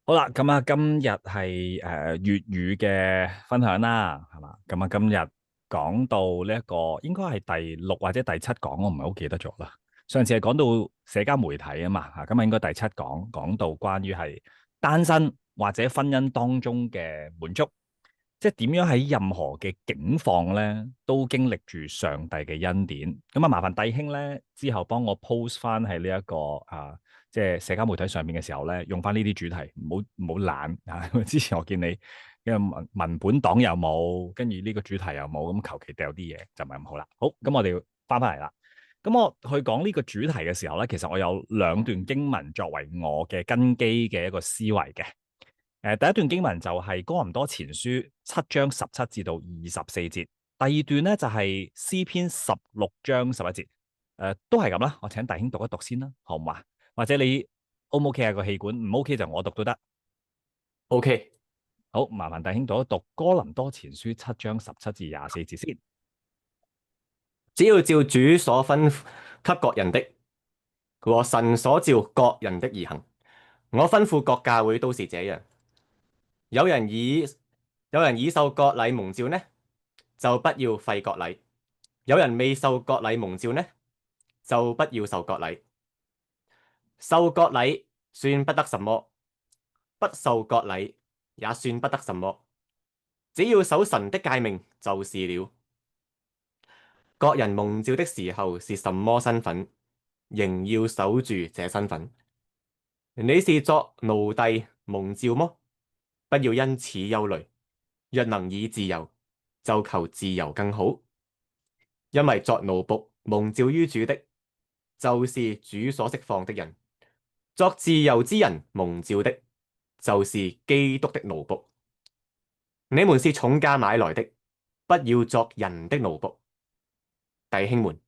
好啦，咁啊，今日係粵語嘅分享啦，係嘛？咁啊，今日講到呢一個應該係第六或者第七講，我唔係好記得咗啦。上次係講到社交媒體啊嘛，今日應該第七講，講到關於係單身或者婚姻當中嘅滿足，即係點樣喺任何嘅境況咧，都經歷住上帝嘅恩典。咁啊，麻煩弟兄咧之後幫我 post 翻喺呢一個即係社交媒體上面嘅時候咧，用翻呢啲主題，唔好懶啊！之前我見你嘅文本檔又冇，跟住呢個主題又冇，咁求其掉啲嘢就唔係咁好啦。好，咁我哋翻嚟啦。咁我去講呢個主題嘅時候咧，其實我有兩段經文作為我嘅根基嘅一個思維嘅。第一段經文就係哥林多前書7章17至到24節，第二段咧就係詩篇16章11節，都係咁啦。我請弟兄讀一讀先啦，好唔好啊？或者你 O 唔 OK 啊個氣管，唔 OK 就我讀都得。OK，好，麻煩弟兄讀一讀哥林多前書7章17至24節先。只要照主所吩咐給各人的和神所召各人的而行，我吩咐各教會都是這樣。有人以有人已受割禮蒙召呢，就不要廢割禮；有人未受割禮蒙召呢，就不要受割禮。受割禮算不得什麼，不受割禮也算不得什麼，只要守神的誡命就是了。各人蒙召的時候是什麼身份，仍要守住這身份。你是作奴隸蒙召麼？不要因此憂慮。若能以自由，就求自由更好。因為作奴僕蒙召於主的，就是主所釋放的人；作自由之人蒙召的，就是基督的奴僕。你們是重價買來的，不要作人的奴僕。弟兄們，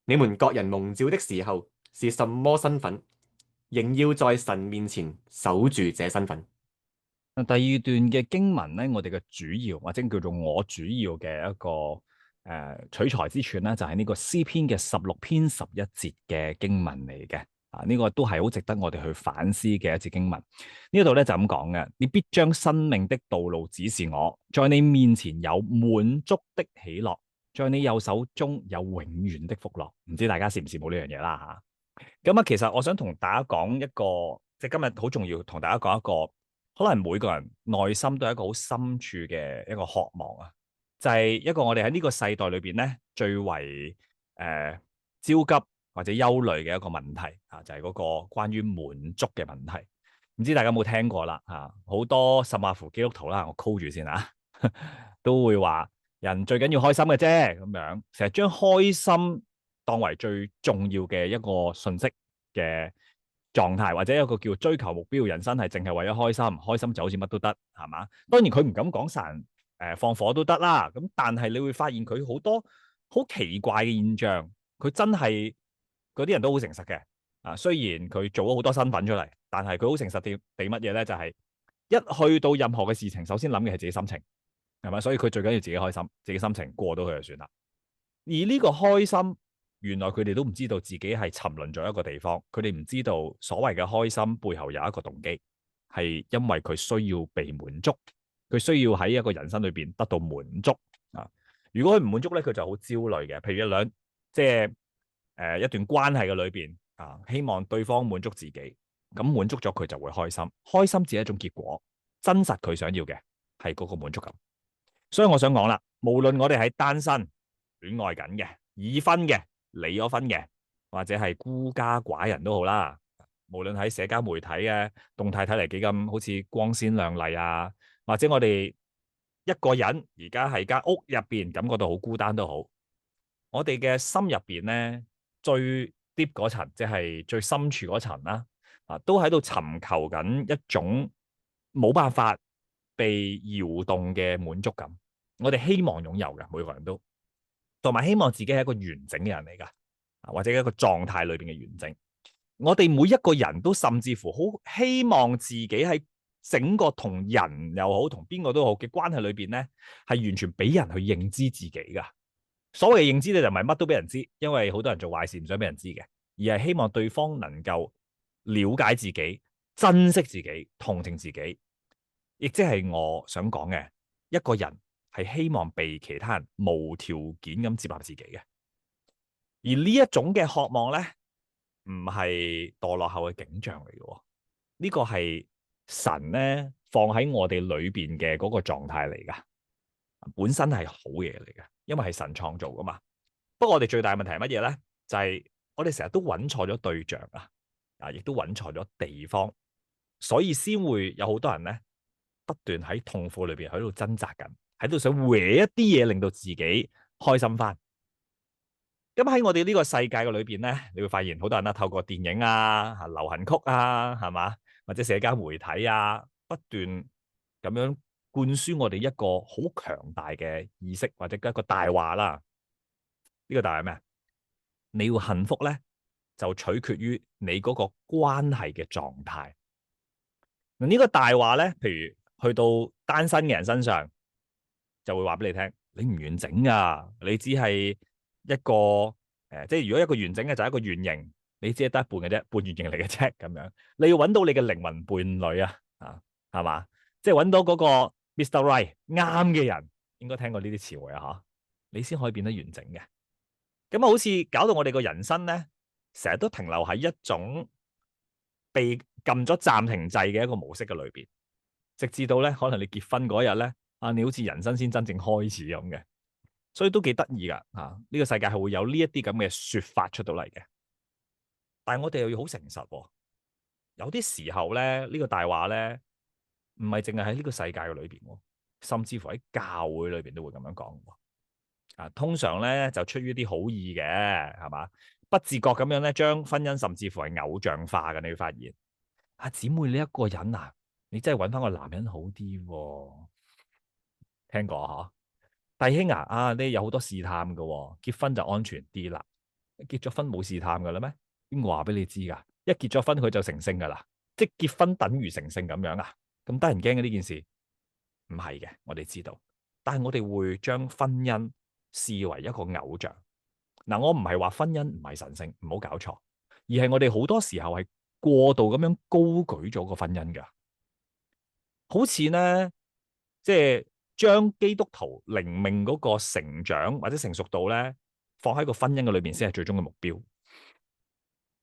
你們各人蒙召的時候是什麼身份，仍要在神面前守住這身份。第二段嘅經文咧，我哋嘅主要或者叫做我主要嘅一個取材之處咧，就係呢個詩篇嘅16篇11節嘅經文嚟嘅。呢個都係好值得我哋去反思嘅一節經文。呢度咧就咁講嘅，你必將生命的道路指示我，在你面前有滿足的喜樂，在你右手中有永遠的福樂。唔知大家羨唔羨慕呢樣嘢啦吓？咁啊，其實我想同大家講一個，即係今日好重要，同大家講一個。可能每個人內心都係一個好深處嘅一個渴望啊，就係一個我哋喺呢個世代裏邊咧最為焦急或者憂慮嘅一個問題啊，就係嗰個關於滿足嘅問題。唔知大家有冇聽過啦嚇？好多甚至乎基督徒啦，我 call 住先啊，都會話人最緊要開心嘅啫，咁樣成日將開心當為最重要嘅一個信息嘅狀態，或者一個叫追求目標，人生係淨係為咗開心，開心就好似乜都得，係嘛？當然佢唔敢講殺人放火都得啦，咁但係你會發現佢好多好奇怪嘅現象，佢真係嗰啲人都好誠實嘅啊。雖然佢做咗好多身份出嚟，但係佢好誠實地乜嘢咧？就係一去到任何嘅事情，首先諗嘅係自己心情，係咪？所以佢最緊要自己開心，自己心情過到去就算啦。而呢個開心，原來佢哋都唔知道自己係沉淪咗一個地方，佢哋唔知道所謂嘅開心背後有一個動機，係因為佢需要被滿足，佢需要喺一個人生裏邊得到滿足啊。如果佢唔滿足咧，佢就好焦慮嘅。譬如即係一段關係嘅裏邊啊，希望對方滿足自己，咁滿足咗佢就會開心，開心只係一種結果，真實佢想要嘅係嗰個滿足感。所以我想講啦，無論我哋係單身、戀愛緊嘅、已婚嘅、離咗婚嘅，或者係孤家寡人都好啦。無論喺社交媒體嘅動態睇嚟幾咁好似光鮮亮麗啊，或者我哋一個人而家喺間屋入邊感覺到好孤單都好，我哋嘅心入邊咧最 deep 嗰層，即係最深處嗰層啦，都喺度尋求緊一種冇辦法被搖動嘅滿足感。我哋希望擁有嘅，每個人都。同埋希望自己係一個完整嘅人嚟噶，或者一個狀態裏邊嘅完整。我哋每一個人都甚至乎好希望自己喺整個同人又好，同邊個都好嘅關係裏邊咧，係完全俾人去認知自己噶。所謂嘅認知咧，就唔係乜都俾人知，因為好多人做壞事唔想俾人知嘅，而係希望對方能夠了解自己，珍惜自己、同情自己，亦即係我想講嘅，一個人係希望被其他人無條件咁接納自己嘅。而呢一種嘅渴望咧，唔係墮落後嘅景象嚟嘅，呢個係神咧放喺我哋裏邊嘅嗰個狀態嚟噶，本身係好嘢嚟嘅，因為係神創造噶嘛。不過我哋最大嘅問題係乜嘢咧？就係我哋成日都揾錯咗對象亦都揾錯咗地方，所以先會有好多人咧不斷喺痛苦裏邊喺度掙扎緊，喺度想搲一啲嘢令到自己開心翻。咁喺我哋呢個世界嘅裏邊咧，你會發現好多人透過電影流行曲係嘛，或者社交媒體不斷咁樣灌輸我哋一個好強大嘅意識或者一個大話啦。呢個大話係咩？你要幸福咧，就取決於你嗰個關係嘅狀態。嗱，呢個大話咧，譬如去到單身嘅人身上，就會話俾你聽，你唔完整噶，你只係一個即係如果一個完整嘅就係一個圓形，你只係得一半嘅啫，半圓形嚟嘅啫咁樣。你要揾到你嘅靈魂伴侶係嘛？即係揾到嗰個 Mr. Right 啱嘅人，應該聽過呢啲詞彙你先可以變得完整嘅。咁好似搞到我哋個人生咧，成日都停留喺一種被撳咗暫停掣嘅一個模式嘅裏邊，直至到咧可能你結婚嗰日咧，你好似人生先真正開始咁嘅，所以都幾得意噶呢個世界係會有呢一啲咁嘅說法出到嚟嘅，但係我哋又要好誠實，有啲時候咧呢個大話咧唔係淨係喺呢個世界嘅裏邊，甚至乎喺教會裏邊都會咁樣講。通常咧就出於啲好意嘅，係嘛？不自覺咁樣咧，將婚姻甚至乎係偶像化嘅。你會發現，姊妹你一個人你真係揾翻個男人好啲。聽過弟兄你有好多試探嘅，結婚就安全啲啦。結咗婚冇試探噶啦咩？邊個話俾你知噶？一結咗婚佢就成聖噶啦，即係結婚等於成聖咁樣咁得人驚嘅呢件事？唔係嘅，我哋知道，但係我哋會將婚姻視為一個偶像。我唔係話婚姻唔係神聖，唔好搞錯，而係我哋好多時候係過度咁樣高舉咗個婚姻噶，好似呢，即係將基督徒靈命嗰個成長或者成熟度呢，放喺個婚姻嘅裏邊先係最終嘅目標。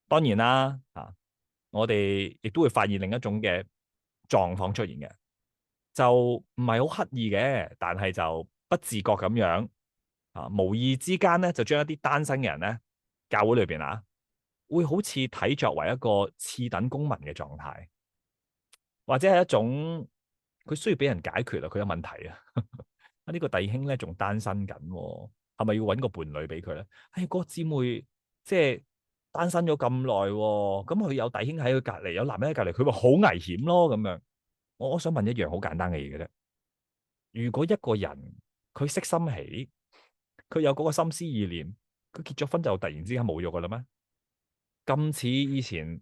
當然啦，我哋亦都會發現另一種嘅狀況出現嘅，就唔係好刻意嘅，但係就不自覺咁樣無意之間咧，就將一啲單身嘅人咧，教會裏邊會好似睇作為一個次等公民嘅狀態，或者係一種佢需要俾人解決佢有問題呢個弟兄咧仲單身緊，係咪要揾個伴侶俾佢咧？個姊妹即係單身咗咁耐，咁佢有弟兄喺佢隔籬，有男人喺隔籬，佢話好危險咯咁樣。我想問一樣好簡單嘅嘢嘅啫，如果一個人佢識心起，佢有嗰個心思意念，佢結咗婚就突然之間冇咗噶啦咩？咁似以前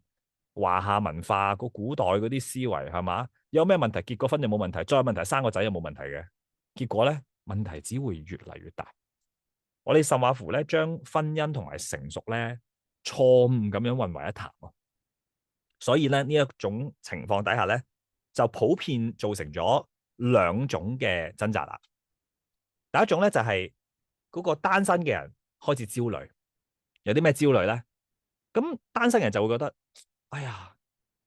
華夏文化個古代嗰啲思維係嘛？有咩問題結個婚就冇問題，再有問題生個仔又冇問題嘅，結果咧問題只會越嚟越大。我哋甚或乎咧將婚姻同埋成熟咧錯誤咁樣混為一談，所以咧呢一種情況底下咧就普遍造成咗兩種嘅掙扎啦。第一種咧就係嗰個單身嘅人開始焦慮，有啲咩焦慮咧？咁單身人就會覺得，哎呀，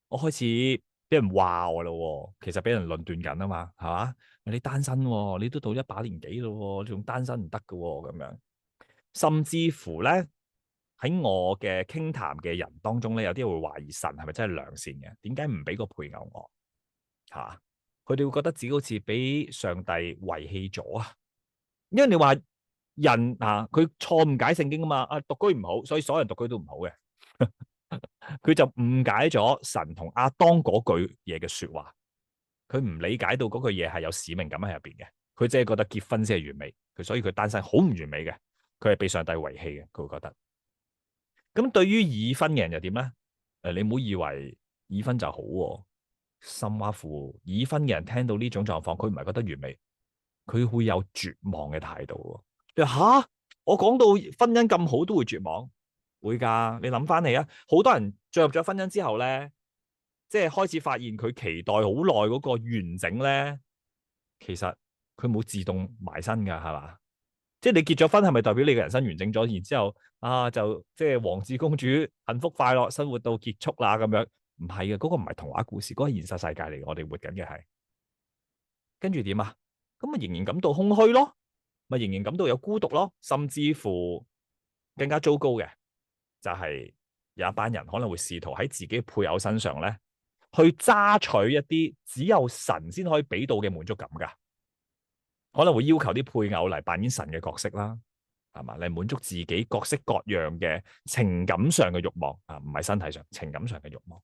我開始俾人話我咯，其實俾人論斷緊啊嘛，係嘛？你單身，你都到一把年紀咯，你仲單身唔得噶咁樣。甚至乎咧喺我嘅傾談嘅人當中咧，有啲會懷疑神係咪真係良善嘅？點解唔俾個配偶我？佢哋會覺得自己好似俾上帝遺棄咗啊！因為你話人佢錯誤解聖經啊嘛，獨居唔好，所以所有人獨居都唔好嘅。佢就誤解咗神同亞當嗰句嘢嘅說話，佢唔理解到嗰句嘢係有使命感喺入邊嘅，佢只係覺得結婚先係完美，所以佢單身好唔完美嘅，佢係被上帝遺棄嘅，佢會覺得。咁對於已婚嘅人又點咧？你唔好以為已婚就好，甚或乎已婚嘅人聽到呢種狀況，佢唔係覺得完美，佢會有絕望嘅態度。你話我講到婚姻咁好都會絕望？會噶，你諗翻起好多人進入咗婚姻之後咧，即係開始發現佢期待好耐嗰個完整咧，其實佢冇自動埋身㗎，係嘛？即係你結咗婚係咪代表你嘅人生完整咗？然之後就即係王子公主幸福快樂生活到結束啦咁樣？唔係嘅，嗰個唔係童話故事，嗰個係現實世界嚟嘅，我哋活緊嘅係。跟住點啊？咁咪仍然感到空虛咯，咪仍然感到有孤獨咯，甚至乎更加糟糕嘅就係有一班人可能會試圖喺自己配偶身上咧，去揸取一啲只有神先可以俾到嘅滿足感噶，可能會要求啲配偶嚟扮演神嘅角色啦，係嘛，嚟滿足自己各式各樣嘅情感上嘅慾望啊，唔係身體上，情感上嘅慾望。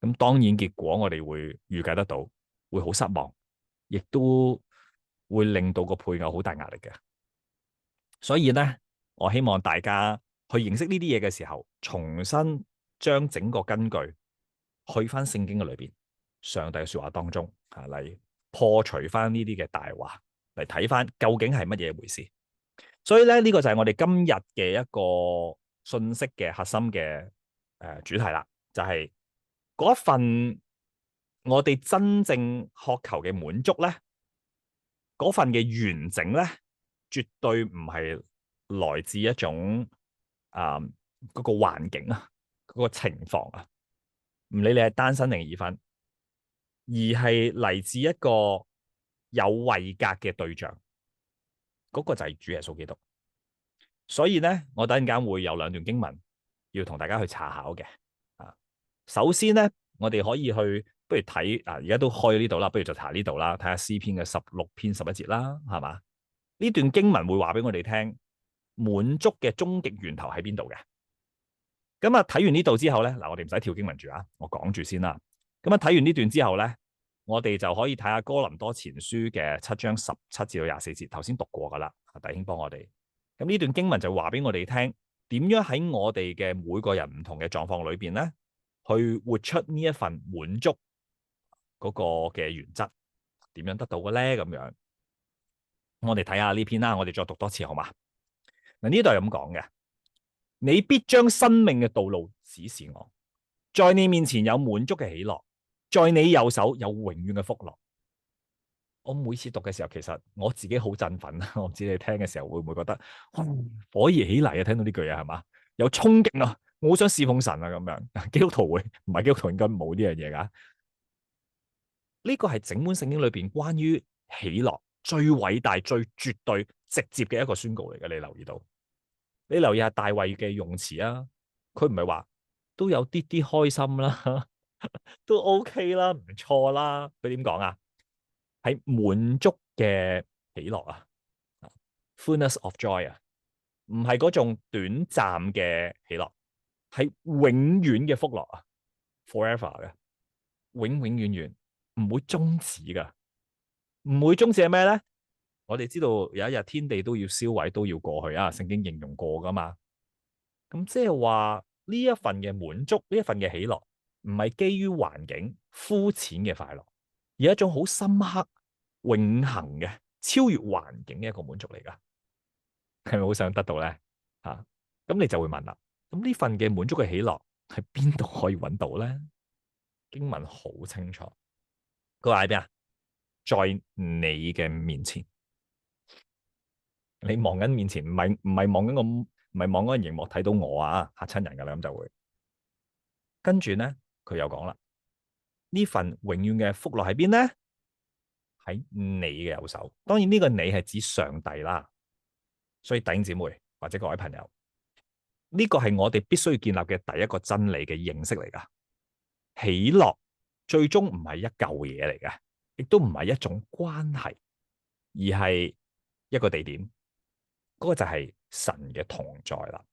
咁當然結果我哋會預計得到，會好失望，亦都會令到個配偶好大壓力嘅。所以咧，我希望大家去認識呢啲嘢嘅時候，重新將整個根據去翻聖經嘅裏邊，上帝嘅說話當中嚟破除翻呢啲嘅大話，嚟睇翻究竟係乜嘢回事。所以咧，呢個就係我哋今日嘅一個信息嘅核心嘅主題啦，就係嗰一份我哋真正渴求嘅滿足咧，嗰份嘅完整咧，絕對唔係來自一種嗰個環境啊，嗰個情況啊，唔理你係單身定已婚，而係嚟自一個有位格嘅對象，嗰個就係主耶穌基督。所以咧，我等陣間會有兩段經文要同大家去查考嘅。首先咧，我哋可以去不如睇而家都開咗呢度啦，不如就查呢度啦，睇下詩篇嘅16篇11節啦，係嘛？呢段經文會話俾我哋聽，滿足嘅終極源頭喺邊度嘅。咁啊，睇完呢度之後咧，嗱，我哋唔使跳經文住啊，我講住先啦。咁啊，睇完呢段之後咧，我哋就可以睇下哥林多前書嘅7章17至到24節，頭先讀過噶啦，弟兄幫我哋。咁呢段經文就話俾我哋聽，點樣喺我哋嘅每個人唔同嘅狀況裏邊咧，去活出呢一份滿足嗰個嘅原則，點樣得到嘅咧？咁樣，我哋睇下呢篇啦，我哋再讀多次好嘛？嗱，呢度係咁講嘅，你必將生命嘅道路指示我，在你面前有滿足嘅喜樂，在你右手有永遠嘅福樂。我每次讀嘅時候，其實我自己好振奮啊！我唔知你聽嘅時候會唔會覺得火熱起嚟啊？聽到呢句嘢係嘛？有衝勁啊！我好想侍奉神啊！咁樣基督徒會唔係基督徒應該冇呢樣嘢噶？呢個係整本聖經裏邊關於喜樂最偉大、最絕對、直接嘅一個宣告嚟嘅。你留意到？你留意下大衛嘅用詞啊，佢唔係話都有啲啲開心啦，都 OK 啦，唔錯啦。佢點講啊？係滿足嘅喜樂啊 ，fullness of joy 啊，唔係嗰種短暫嘅喜樂，係永遠嘅福樂啊 ，forever 嘅，永永遠遠唔會終止噶，唔會終止係咩咧？我哋知道有一日天地都要燒毀，都要過去啊，聖經形容過噶嘛。咁即係話呢一份嘅滿足，呢一份嘅喜樂，唔係基於環境膚淺嘅快樂，而係一種好深刻、永恆嘅超越環境嘅一個滿足嚟噶。係咪好想得到咧？咁你就會問啦。咁呢份嘅滿足嘅喜樂喺邊度可以揾到咧？經文好清楚，佢話喺邊啊？在你嘅面前，你望緊面前，唔係望緊個，唔係望緊個熒幕睇到我啊，嚇親人噶啦，咁就會。跟住咧，佢又講啦，呢份永遠嘅福樂喺邊咧？喺你嘅右手。當然呢個你係指上帝啦。所以弟兄姊妹或者各位朋友，呢個係我哋必須要建立嘅第一個真理嘅認識嚟噶。喜樂最終唔係一嚿嘢嚟嘅，亦都唔係一種關係，而係一個地點。嗰個就係神嘅同在啦。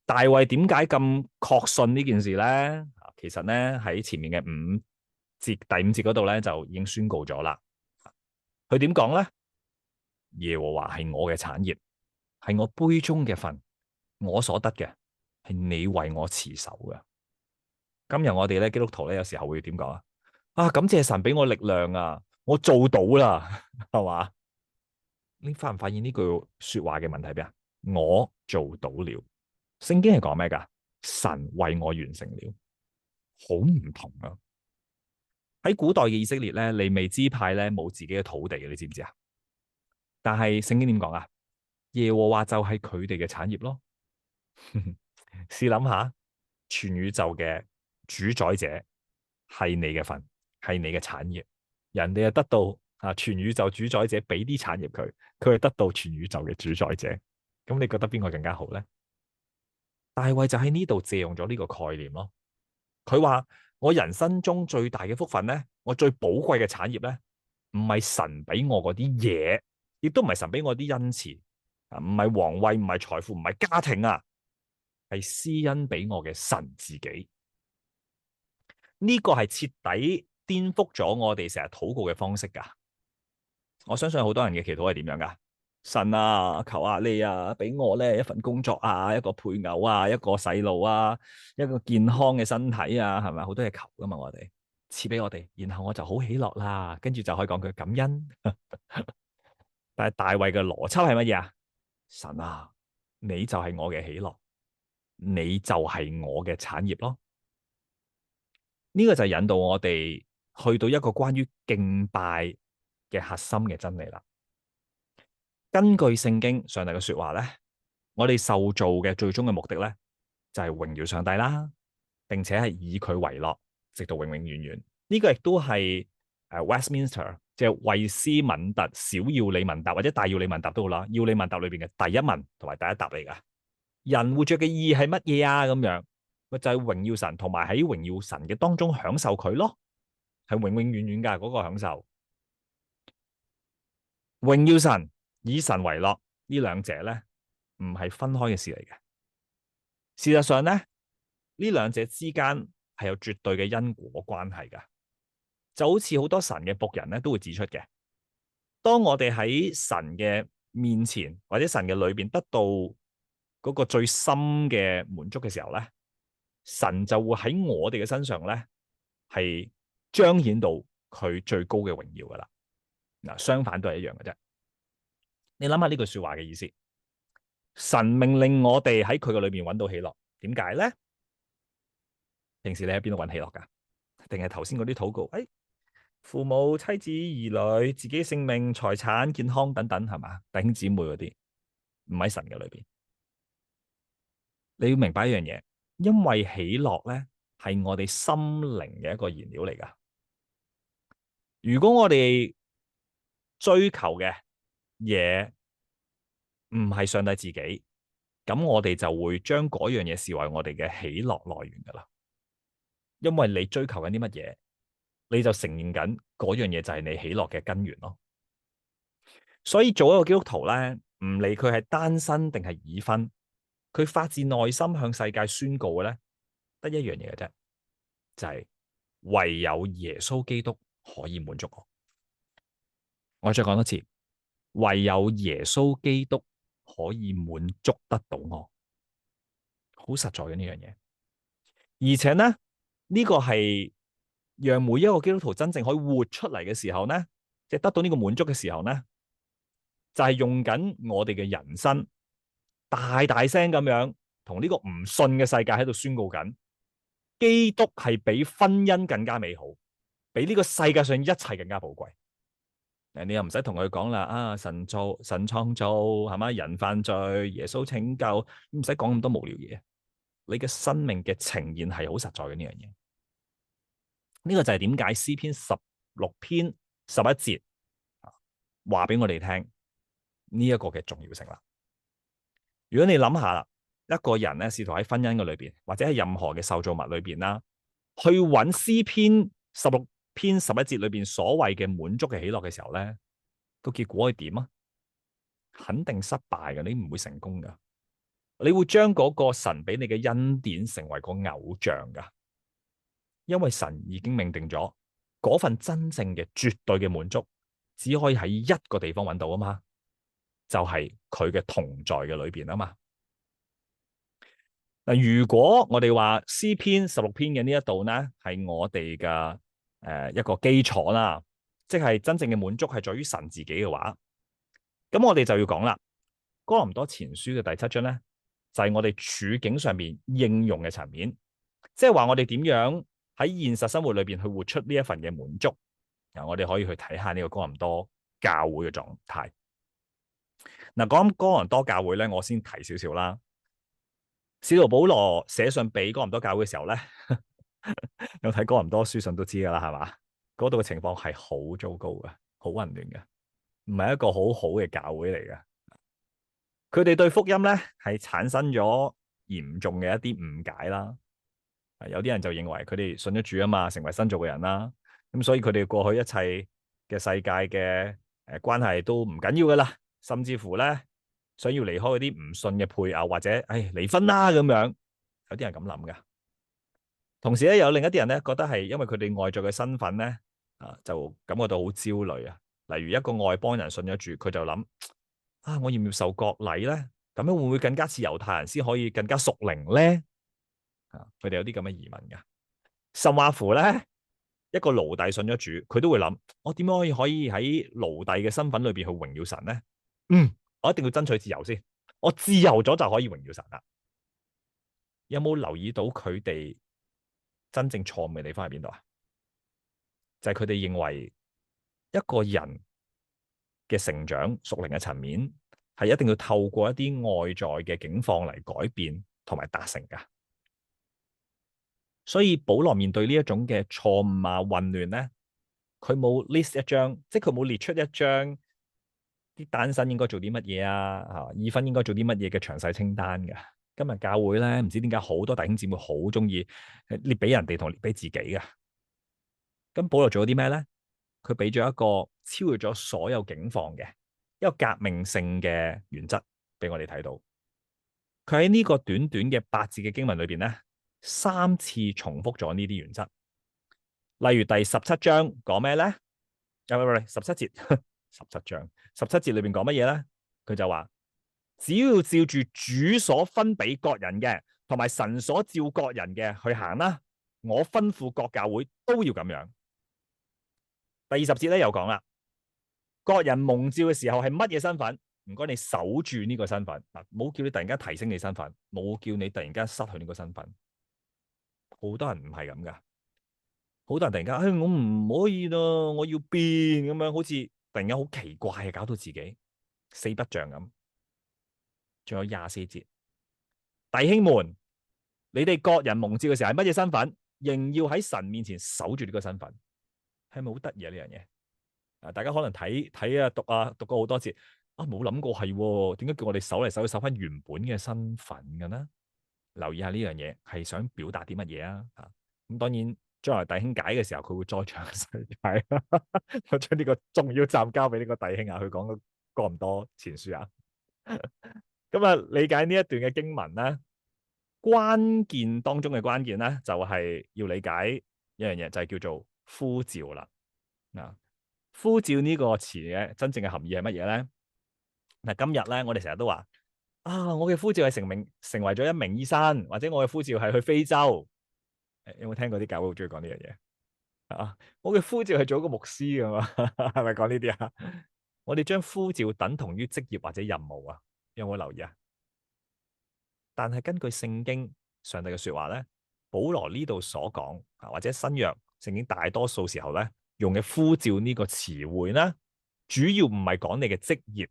大衛點解咁確信呢件事咧？其實咧喺前面嘅第五節嗰度咧就已經宣告咗啦。佢點講咧？耶和華係我嘅產業，係我杯中嘅份，我所得嘅係你為我持守嘅。今日我哋咧基督徒咧有時候會點講啊？感謝神俾我力量啊，我做到啦，係嘛？你發唔發現呢句說話嘅問題邊啊？我做到了。聖經係講咩噶？神為我完成了。好唔同啊！喺古代嘅以色列咧，利未支派咧冇自己嘅土地嘅，你知唔知啊？但係聖經點講啊？耶和華就係佢哋嘅產業咯。試諗下，全宇宙嘅主宰者係你嘅份，係你嘅產業，人哋又得到全宇宙主宰者俾啲產業佢，佢係得到全宇宙嘅主宰者。咁你覺得邊個更加好咧？大衛就喺呢度借用咗呢個概念咯。佢話我人生中最大嘅福分咧，我最寶貴嘅產業咧，唔係神俾我嗰啲嘢，亦都唔係神俾我啲恩賜啊，唔係皇位，唔係財富，唔係家庭啊，係施恩俾我嘅神自己。呢個係徹底顛覆咗我哋成日禱告嘅方式噶。我相信好多人嘅祈禱係點樣噶？神啊，求下你啊，俾我咧一份工作啊，一個配偶啊，一個細路啊，一個健康嘅身體啊，係咪好多嘢求噶嘛？我哋賜俾我哋，然後我就好喜樂啦，跟住就可以講句感恩。但係大衛嘅邏輯係乜嘢啊？神啊，你就係我嘅喜樂，你就係我嘅產業咯。呢個就係引導我哋去到一個關於敬拜嘅核心嘅真理啦。根據聖經上帝嘅說話咧，我哋受造嘅最終嘅目的咧，就係榮耀上帝啦，並且係以佢為樂，直到永永遠遠。呢個亦都係Westminster 即係惠斯敏特小要理問答或者大要理問答都好啦，要理問答裏邊嘅第一問同埋第一答嚟噶。人活着嘅意義係乜嘢啊？咁樣咪就係榮耀神，同埋喺榮耀神嘅當中享受佢咯，係永永遠遠噶嗰個享受。榮耀神，以神為樂，呢兩者咧唔係分開嘅事嚟嘅。事實上咧，呢兩者之間係有絕對嘅因果關係噶，就好似好多神嘅僕人咧都會指出嘅。當我哋喺神嘅面前或者神嘅裏邊得到嗰個最深嘅滿足嘅時候咧，神就會喺我哋嘅身上咧係彰顯到佢最高嘅榮耀噶啦。嗱，相反都係一樣嘅啫。你諗下呢句說話嘅意思，神命令我哋喺佢嘅裏邊揾到喜樂，點解咧？平時你喺邊度揾喜樂噶？定係頭先嗰啲禱告？父母、妻子、兒女、自己性命、財產、健康等等，係嘛？弟兄姊妹嗰啲，唔喺神嘅裏邊。你要明白一樣嘢，因為喜樂咧係我哋心靈嘅一個燃料嚟噶。如果我哋追求嘅嘢唔係上帝自己，咁我哋就會將嗰樣嘢視為我哋嘅喜樂來源噶啦。因為你追求緊啲乜嘢，你就承認緊嗰樣嘢就係你喜樂嘅根源咯。所以做一個基督徒咧，唔理佢係單身定係已婚，佢發自內心向世界宣告嘅咧，得一樣嘢嘅啫，就係唯有耶穌基督可以滿足我。我再講多次，唯有耶穌基督可以滿足得到我，好實在嘅呢樣嘢。而且咧，呢個係讓每一個基督徒真正可以活出嚟嘅時候咧，即係得到呢個滿足嘅時候咧，就係用緊我哋嘅人生，大大聲咁樣同呢個唔信嘅世界喺度宣告緊，基督係比婚姻更加美好，比呢個世界上一切更加寶貴。你又唔使同佢講啦，啊神造神創造係嘛，人犯罪，耶穌拯救，唔使講咁多無聊嘢。你嘅生命嘅呈現係好實在嘅呢樣嘢。呢個就係點解詩篇16篇11節話俾我哋聽呢一個嘅重要性啦。如果你諗下啦，一個人咧試圖喺婚姻嘅裏邊，或者係任何嘅受造物裏邊啦，去揾詩篇16篇11節裏邊所謂嘅滿足嘅喜樂嘅時候咧，個結果係點啊？肯定失敗嘅，你唔會成功噶。你會將嗰個神俾你嘅恩典成為個偶像噶，因為神已經命定咗嗰份真正嘅絕對嘅滿足，只可以喺一個地方揾到啊嘛，就係佢嘅同在嘅裏邊啊嘛。嗱，如果我哋話詩篇16篇嘅呢一度呢，係我哋嘅一個基礎啦，即係真正嘅滿足係在於神自己嘅話，咁我哋就要講啦，哥林多前書嘅第7章呢，就係我哋處境上面應用嘅層面，即係話我哋點樣喺現實生活裏邊去活出呢一份嘅滿足。我哋可以去睇下呢個哥林多教會嘅狀態。講哥林多教會咧，我先提少少啦。使徒保羅寫信俾哥林多教會嘅時候咧，有睇哥林多書信都知噶啦，係嘛？嗰度嘅情況係好糟糕嘅，好混亂嘅，唔係一個好好嘅教會嚟嘅。佢哋對福音咧係產生咗嚴重嘅一啲誤解啦。有啲人就認為佢哋信咗主啊嘛，成為新造嘅人啦。咁所以佢哋過去一切嘅世界嘅關係都唔緊要噶啦，甚至乎咧想要離開嗰啲唔信嘅配偶或者離婚啦咁樣，有啲人咁諗噶。同時咧有另一啲人咧覺得係因為佢哋外在嘅身份咧就感覺到好焦慮啊。例如一個外邦人信咗主，佢就諗我要唔要受割禮咧？咁樣會唔會更加似猶太人先可以更加屬靈咧？佢哋有啲咁嘅疑問噶。甚或乎咧，一個奴隸信咗主，佢都會諗：我點樣可以喺奴隸嘅身份裏邊去榮耀神咧？我一定要爭取自由先，我自由咗就可以榮耀神啦。有冇留意到佢哋真正錯誤嘅地方喺邊度啊？就係佢哋認為一個人嘅成長屬靈嘅層面係一定要透過一啲外在嘅境況嚟改變同埋達成噶。所以保羅面對呢一種嘅錯誤混亂咧，佢冇 list 一張，即係佢冇列出一張啲單身應該做啲乜嘢已婚應該做啲乜嘢嘅詳細清單嘅。今日教會咧，唔知點解好多弟兄姊妹好中意列俾人哋同列俾自己嘅。咁保羅做咗啲咩咧？佢俾咗一個超越咗所有境況嘅一個革命性嘅原則俾我哋睇到。佢喺呢個短短嘅8節嘅經文裏邊咧，3次重複咗呢啲原則。例如第17章講咩咧？唔係17節，17章17節裏邊講乜嘢咧？佢就話只要照住主所分俾各人嘅，同埋神所召各人嘅去行啦。我吩咐各教會都要咁樣。第20節咧又講啦，各人蒙召嘅時候係乜嘢身份？唔該你守住呢個身份嗱，冇叫你突然間提升你身份，冇叫你突然間失去呢個身份。好多人唔係咁噶，好多人突然間，我唔可以咯，我要變咁樣，好似突然間好奇怪，搞到自己四不像咁。仲有24節，弟兄們，你哋各人蒙召嘅時候係乜嘢身份？仍要喺神面前守住呢個身份，係咪好得意啊？呢樣嘢大家可能睇讀過好多次冇諗過係，點解叫我哋守嚟守去守翻原本嘅身份嘅呢？留意下呢樣嘢係想表達啲乜嘢啊？咁當然將來弟兄解嘅時候，佢會再詳細解，我將呢個重要站交俾呢個弟兄去講哥林多前書啊。咁理解呢一段嘅經文咧，關鍵當中嘅關鍵咧，就係要理解一樣嘢，就係叫做呼召啦。呼召呢個詞嘅真正嘅含義係乜嘢咧？今日咧，我哋成日都話我嘅呼召係成為咗一名醫生，或者我嘅呼召係去非洲。有冇聽過啲教會好中意講呢樣嘢？我嘅呼召係做一個牧師㗎嘛，係咪講呢啲啊？我哋將呼召等同於職業或者任務啊，有冇留意啊？但係根據聖經上帝嘅說話咧，保羅呢度所講或者新約聖經大多數時候咧用嘅呼召呢個詞彙咧，主要唔係講你嘅職業，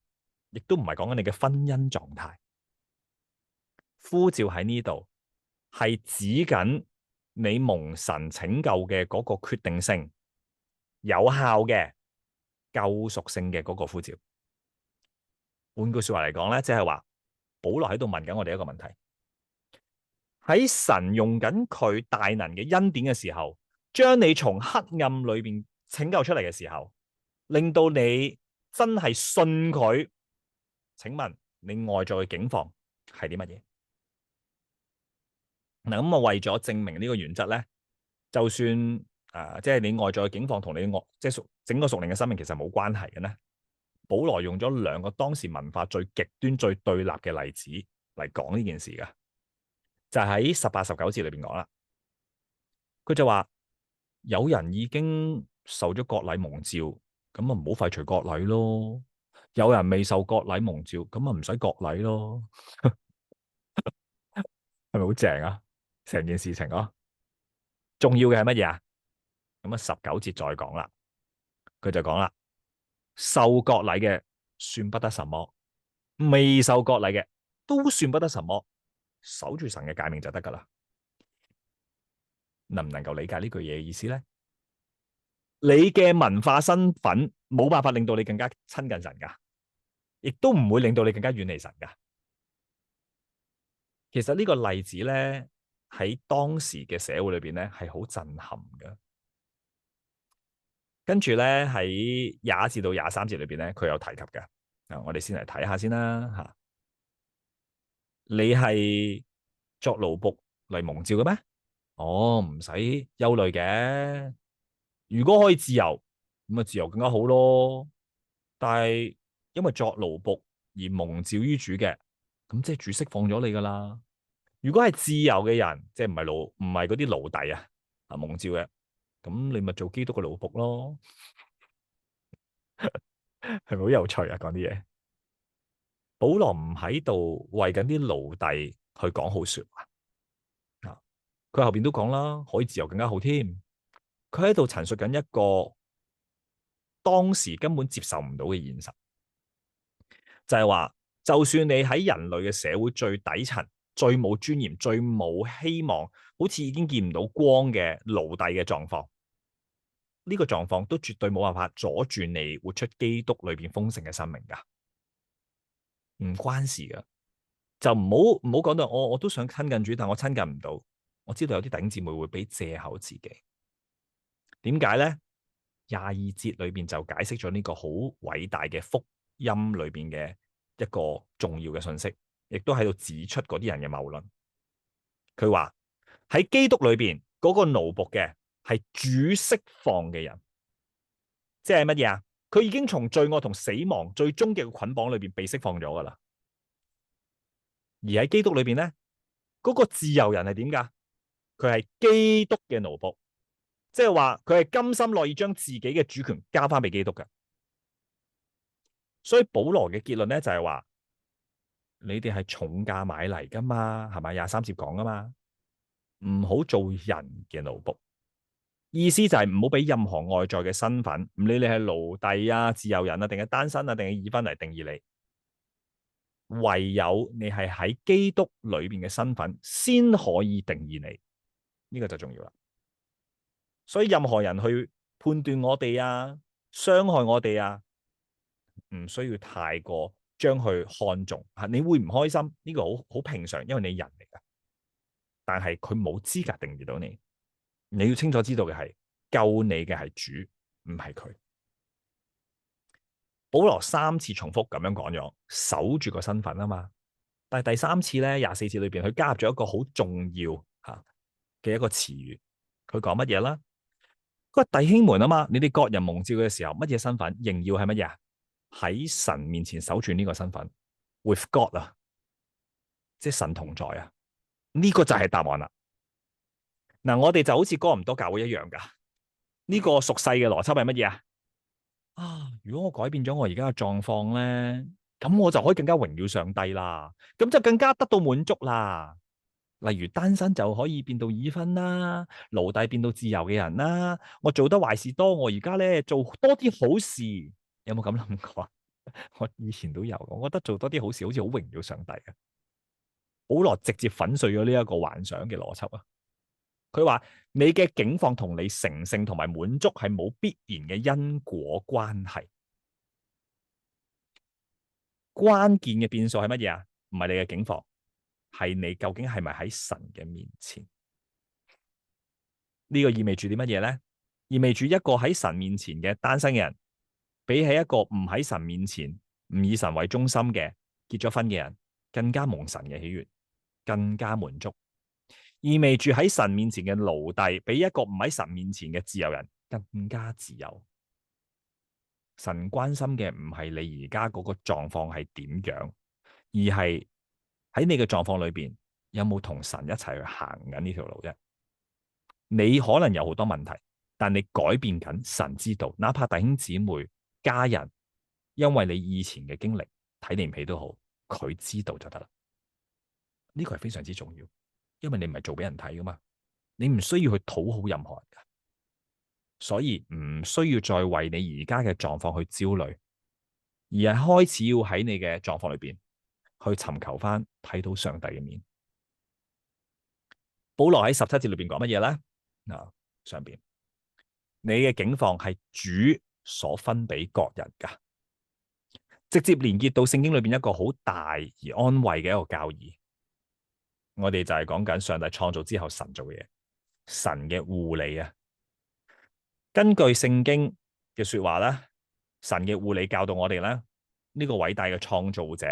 亦都唔係講緊你嘅婚姻狀態。呼召喺呢度係指緊你蒙神拯救嘅嗰個決定性、有效嘅救贖性嘅嗰個呼召。換句說話嚟講咧，即係話保羅喺度問緊我哋一個問題：喺神用緊佢大能嘅恩典嘅時候，將你從黑暗裏邊拯救出嚟嘅時候，令到你真係信佢。請問你外在嘅境況係啲乜嘢？咁為咗證明呢個原則咧，就算即係你外在嘅境況同你即係整個屬靈嘅生命其實冇關係嘅咧，保羅用咗2個當時文化最極端、最對立嘅例子嚟講呢件事噶，就喺18、19節裏邊講啦。佢就話有人已經受咗割禮蒙召，咁唔好廢除割禮咯；有人未受割禮蒙召，咁唔使割禮咯。係咪好正啊？成件事情啊！重要嘅係乜嘢啊？咁啊19節再講啦，佢就講啦，受割禮嘅算不得什麼，未受割禮嘅都算不得什麼，守住神嘅誡命就得噶啦。能唔能夠理解呢句嘢嘅意思咧？你嘅文化身份冇辦法令到你更加親近神噶，亦都唔會令到你更加遠離神噶。其實呢個例子咧，喺當時嘅社會裏邊咧係好震撼嘅。跟住咧喺21至到23節裏邊咧，佢有提及嘅。我哋先嚟睇下先啦吓。你係作奴僕嚟蒙召嘅咩？哦，唔使憂慮嘅。如果可以自由，咁啊自由更加好咯。但係因為作奴僕而蒙召於主嘅，咁即係主釋放咗你噶啦。如果係自由嘅人，即係唔係嗰啲奴隸啊蒙召嘅，咁你咪做基督嘅奴僕咯。係咪好有趣啊？講啲嘢，保羅唔喺度為緊啲奴隸去講好說話啊！佢後邊都講啦，可以自由更加好添。佢喺度陳述緊一個當時根本接受唔到嘅現實，就係話，就算你喺人類嘅社會最底層、最冇尊嚴、最冇希望，好似已經見唔到光嘅奴隸嘅狀況，呢個狀況都絕對冇辦法阻住你活出基督裏邊豐盛嘅生命噶，唔關事噶。就唔好講到我都想親近主，但我親近唔到。我知道有啲弟兄姊妹會俾借口自己，點解咧？22節裏邊就解釋咗呢個好偉大嘅福音裏邊嘅一個重要嘅信息，亦都喺度指出嗰啲人嘅謬論。佢話喺基督裏邊嗰個奴僕嘅係主釋放嘅人，即係乜嘢啊？佢已經從罪惡同死亡最終極嘅捆綁裏邊被釋放咗噶啦。而喺基督裏邊咧，嗰個自由人係點噶？佢係基督嘅奴僕，即係話佢係甘心樂意將自己嘅主權交翻俾基督嘅。所以保羅嘅結論咧就係話，你哋係重價買嚟噶嘛，係咪？23節講噶嘛，唔好做人嘅奴僕。意思就係唔好俾任何外在嘅身份，唔理你係奴隸啊、自由人啊，定係單身啊，定係已婚嚟定義你。唯有你係喺基督裏邊嘅身份，先可以定義你。呢個就重要啦。所以任何人去判斷我哋啊、傷害我哋啊，唔需要太過將佢看重吓。你會唔開心？呢個好平常，因為你人嚟噶。但係佢冇資格定義到你。你要清楚知道嘅係，救你嘅係主，唔係佢。保羅3次重複咁樣講咗，守住個身份啊嘛。但係第3次咧，24節裏邊佢加入咗一個好重要吓嘅一個詞語，佢講乜嘢啦？佢話弟兄們啊嘛，你哋各人蒙召嘅時候，乜嘢身份？仍要係乜嘢啊？喺神面前守住呢個身份 ，with God 啊，即係神同在啊。呢個就係答案啦。嗱，我哋就好似哥林多教會一樣噶。呢個屬世嘅邏輯係乜嘢啊？如果我改變咗我而家嘅狀況咧，咁我就可以更加榮耀上帝啦，咁就更加得到滿足啦。例如單身就可以變到已婚啦，奴隸變到自由嘅人啦。我做得壞事多，我而家咧做多啲好事，有冇咁諗過？我以前都有，我覺得做多啲好事好似好榮耀上帝嘅。保羅直接粉碎咗呢一個幻想嘅邏輯啊！佢話你嘅境況同你成聖同埋滿足係冇必然嘅因果關係，關鍵嘅變數係乜嘢啊？唔係你嘅境況，係你究竟係咪喺神嘅面前？呢個意味住啲乜嘢咧？意味住一個喺神面前嘅單身嘅人，比起一個唔喺神面前、唔以神為中心嘅結咗婚嘅人，更加蒙神嘅喜悅，更加滿足。意味住喺神面前嘅奴隸，比一個唔喺神面前嘅自由人更加自由。神關心嘅唔係你而家嗰個狀況係點樣，而係喺你嘅狀況裏邊有冇同神一齊去行緊呢條路啫。你可能有好多問題，但你改變緊，神知道，哪怕弟兄姊妹、家人，因為你以前嘅經歷睇你唔起都好，佢知道就得啦。呢個係非常之重要，因為你唔係做俾人睇噶嘛。你唔需要去討好任何人噶，所以唔需要再為你而家嘅狀況去焦慮，而係開始要喺你嘅狀況裏邊去尋求翻睇到上帝嘅面。保羅喺17節裏邊講乜嘢咧？嗱，上邊你嘅境況係主所分俾各人噶，直接連結到聖經裏邊一個好大而安慰嘅一個教義。我哋就係講緊上帝創造之後神做嘅嘢，神嘅護理啊。根據聖經嘅說話咧，神嘅護理教導我哋咧，呢個偉大嘅創造者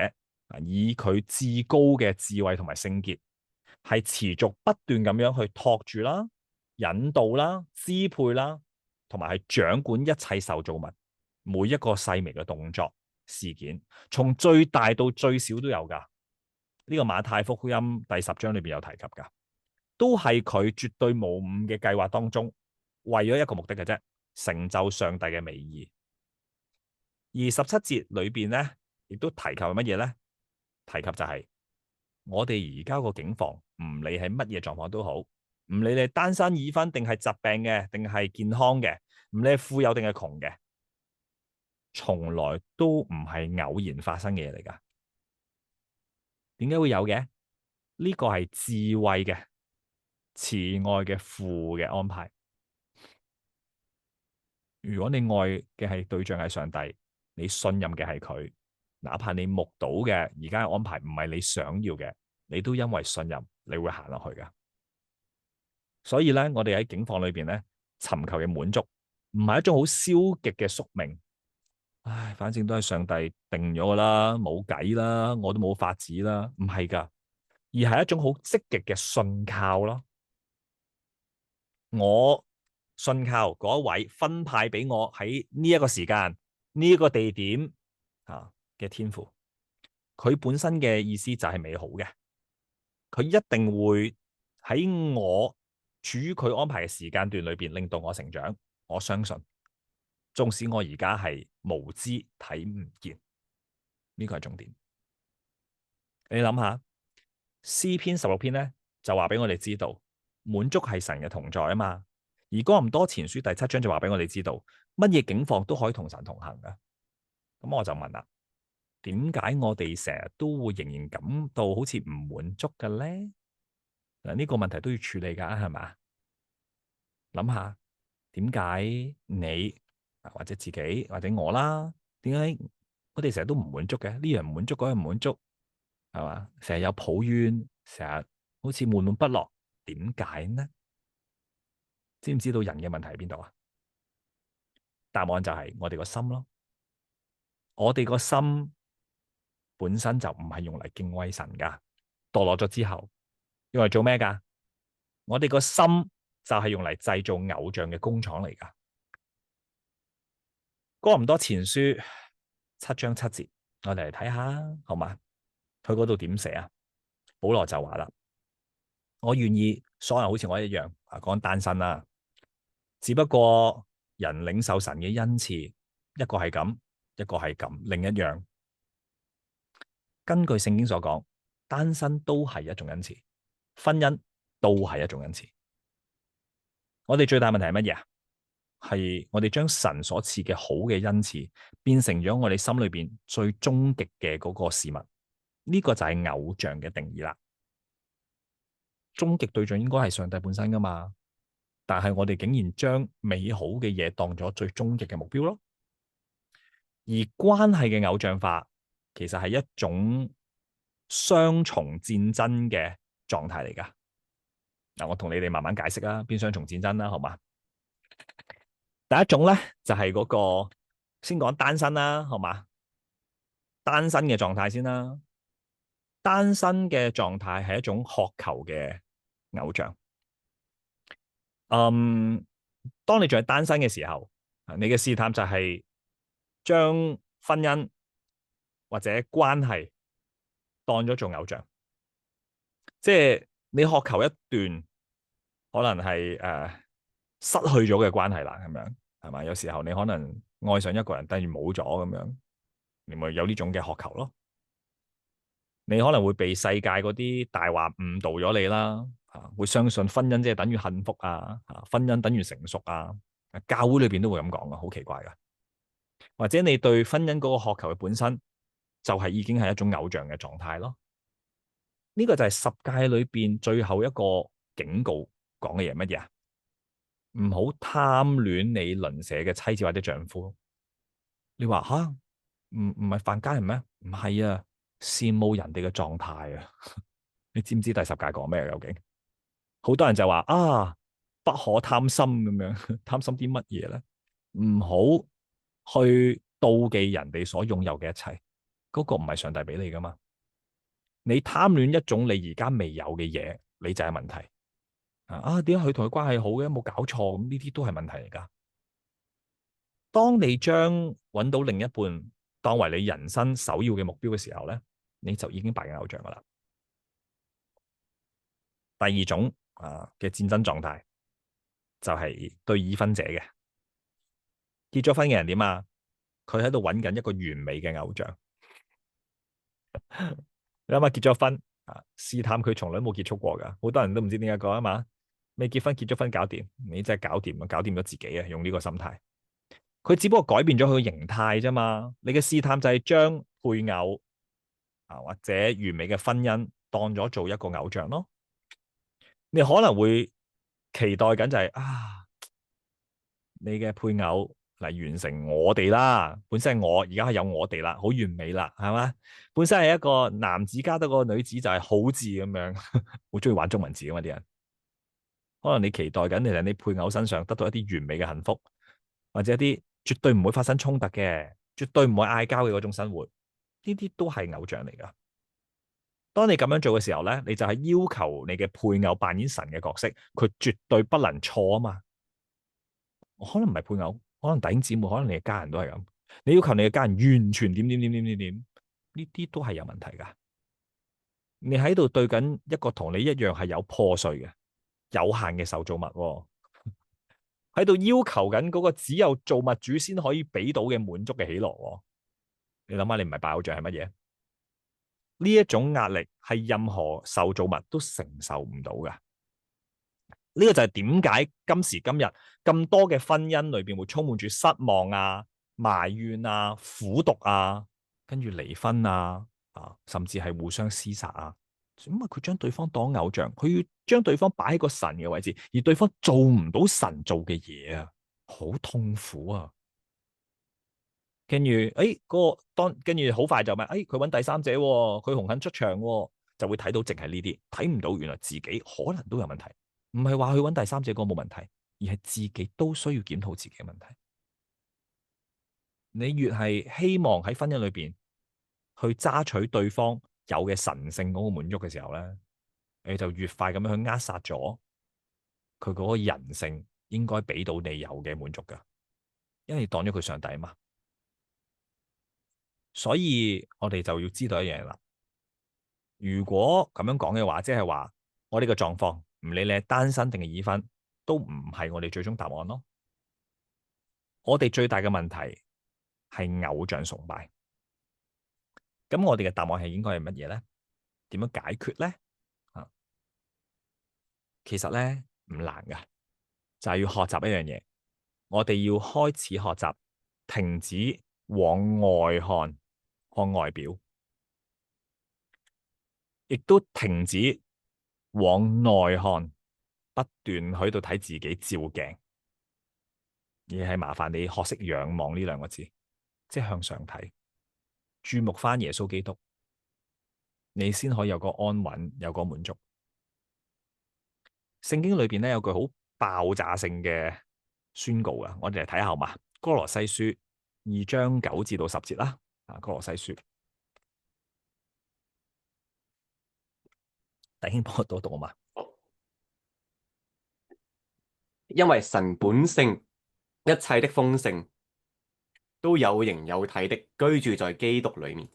啊，以佢至高嘅智慧同埋聖潔，係持續不斷咁樣去托住啦、引導啦、支配啦，同埋係掌管一切受造物每一個細微嘅動作事件，從最大到最小都有噶。呢個馬太福音第10章裏邊有提及噶，都係佢絕對無誤嘅計劃當中，為咗一個目的嘅啫，成就上帝嘅美意。而17節裏邊咧，亦都提及係乜嘢咧？提及就係我哋而家個境況，唔理係乜嘢狀況都好，唔理你係單身已婚定係疾病嘅，定係健康嘅，唔理係富有定係窮嘅，從來都唔係偶然發生嘅嘢嚟噶。點解會有嘅？呢個係智慧嘅、慈愛嘅父嘅安排。如果你愛嘅係對象係上帝，你信任嘅係佢，哪怕你目睹嘅而家嘅安排唔係你想要嘅，你都因為信任，你會行落去噶。所以咧，我哋喺境況裏邊咧，尋求嘅滿足，唔係一種好消極嘅宿命。唉，反正都係上帝定咗噶啦，冇計啦，我都冇法子啦，唔係噶，而係一種好積極嘅信靠咯。我信靠嗰一位分派俾我喺呢一個時間、呢一個地點嘅天父，佢本身嘅意思就係美好嘅，佢一定會喺我處於佢安排嘅時間段裏邊，令到我成長。我相信，縱使我而家係無知睇唔見，呢個係重點。你諗下，詩篇16篇咧就話俾我哋知道，滿足係神嘅同在啊嘛。而哥林多前書第7章就話俾我哋知道，乜嘢境況都可以同神同行噶。咁我就問啦，點解我哋成日都會仍然感到好似唔滿足嘅咧？嗱，呢個問題都要處理噶，係嘛？諗下，點解你或者自己或者我啦，點解我哋成日都唔滿足嘅？呢樣唔滿足，嗰樣唔滿足，係嘛？成日有抱怨，成日好似悶悶不樂，點解呢？知唔知道人嘅問題喺邊度啊？答案就係我哋個心咯。我哋個心本身就唔係用嚟敬畏神噶，墮落咗之後用嚟做咩噶？我哋個心就係用嚟製造偶像嘅工廠嚟噶。哥林多前書7章7節，我哋嚟睇下好嘛？佢嗰度點寫啊？保羅就話啦：我願意所有人好似我一樣講單身啦，只不過人領受神嘅恩賜，一個係咁，一個係咁，另一樣。根據聖經所講，單身都係一種恩賜，婚姻都係一種恩賜。我哋最大問題係乜嘢啊？係我哋將神所賜嘅好嘅恩賜變成咗我哋心裏邊最終極嘅嗰個事物，呢個就係偶像嘅定義啦。終極對象應該係上帝本身噶嘛，但係我哋竟然將美好嘅嘢當咗最終極嘅目標咯。而關係嘅偶像化，其實係一種雙重戰爭嘅狀態嚟噶。嗱，我同你哋慢慢解釋啦，邊雙重戰爭啦，好嘛？第一種咧就係嗰個，先講單身啦，好嘛？單身嘅狀態先啦。單身嘅狀態係一種渴求嘅偶像。當你仲係單身嘅時候，你嘅試探就係將婚姻或者關係當咗做偶像，即係你渴求一段可能係失去咗嘅關係啦，咁樣係嘛？有時候你可能愛上一個人，突然冇咗咁樣，你咪有呢種嘅渴求咯。你可能會被世界嗰啲大話誤導咗你啦，會相信婚姻即係等於幸福婚姻等於成熟教會裏邊都會咁講好奇怪噶。或者你對婚姻嗰個渴求嘅本身就係已經係一種偶像嘅狀態咯。呢個就係十誡裏邊最後一個警告講嘅嘢乜嘢啊？唔好貪戀你鄰舍嘅妻子或者丈夫。你話吓，唔係犯奸人咩？唔係啊，羨慕人哋嘅狀態啊。你知唔知第十誡講咩？究竟好多人就話不可貪心咁樣，貪心啲乜嘢咧？唔好去妒忌人哋所擁有嘅一切，嗰個唔係上帝俾你噶嘛。你貪戀一種你而家未有嘅嘢，你就係問題點解佢同佢關係好嘅？冇搞錯，咁呢啲都係問題嚟噶。當你將揾到另一半當為你人生首要嘅目標嘅時候咧，你就已經拜緊偶像噶啦。第二種嘅戰爭狀態就係對已婚者嘅。結咗婚嘅人點啊？佢喺度揾緊一個完美嘅偶像。你諗下結咗婚試探佢從來冇結束過噶，好多人都唔知點解講啊嘛。未結婚結咗婚搞掂，你真係搞掂，搞掂咗自己啊！用呢個心態，佢只不過改變咗佢嘅形態啫嘛。你嘅試探就係將配偶或者完美嘅婚姻當咗做一個偶像咯。你可能會期待緊就係你嘅配偶嚟完成我哋啦。本身係我，而家係有我哋啦，好完美啦，係嘛？本身係一個男子加多個女子就係好字咁樣，好中意玩中文字噶嘛啲人。可能你期待緊你配偶身上得到一啲完美嘅幸福，或者一啲絕對唔會發生衝突嘅，絕對唔會嗌交嘅嗰種生活，呢啲都係偶像嚟噶。當你咁樣做嘅時候咧，你就係要求你嘅配偶扮演神嘅角色，佢絕對不能錯啊嘛。可能唔係配偶，可能弟兄姊妹，可能你嘅家人都係咁。你要求你嘅家人完全點點點點點點，呢啲都係有問題噶。你喺度對緊一個同你一樣係有破碎嘅、有限嘅受造物，喺度要求緊嗰個只有造物主先可以俾到嘅滿足嘅喜樂。你諗下，你唔係拜偶像係乜嘢？呢一種壓力係任何受造物都承受唔到噶。呢個就係點解今時今日咁多嘅婚姻裏邊會充滿住失望埋怨苦毒跟住離婚甚至係互相廝殺咁佢將對方當偶像，佢要將對方擺喺個神嘅位置，而對方做唔到神做嘅嘢好痛苦啊！跟住跟住好快就問，佢揾第三者，佢紅杏出牆，就會睇到淨係呢啲，睇唔到原來自己可能都有問題。唔係話去揾第三者個冇問題，而係自己都需要檢討自己嘅問題。你越係希望喺婚姻裏邊去揸取對方有嘅神聖嗰個滿足嘅時候咧，你就越快咁樣去扼殺咗佢嗰個人性應該俾到你有嘅滿足噶，因為你當咗佢上帝啊嘛。所以我哋就要知道一樣啦。如果咁樣講嘅話，即係話我哋嘅狀況，唔理你係單身定係已婚，都唔係我哋最終答案咯。我哋最大嘅問題係偶像崇拜。咁我哋嘅答案係應該係乜嘢咧？點樣解決咧？其實咧唔難噶，就係要學習一樣嘢。我哋要開始學習停止往外看外表，亦都停止往內看，不斷喺度睇自己照鏡，而係麻煩你學識仰望呢兩個字，即係向上睇，注目翻耶穌基督，你先可以有個安穩，有個滿足。聖經裏邊咧有句好爆炸性嘅宣告啊，我哋嚟睇下好嘛？哥羅西書2章9至到10節啦。哥羅西書，弟兄幫我讀一讀啊嘛。因為神本性一切的豐盛都有形有體的居住在基督裏面，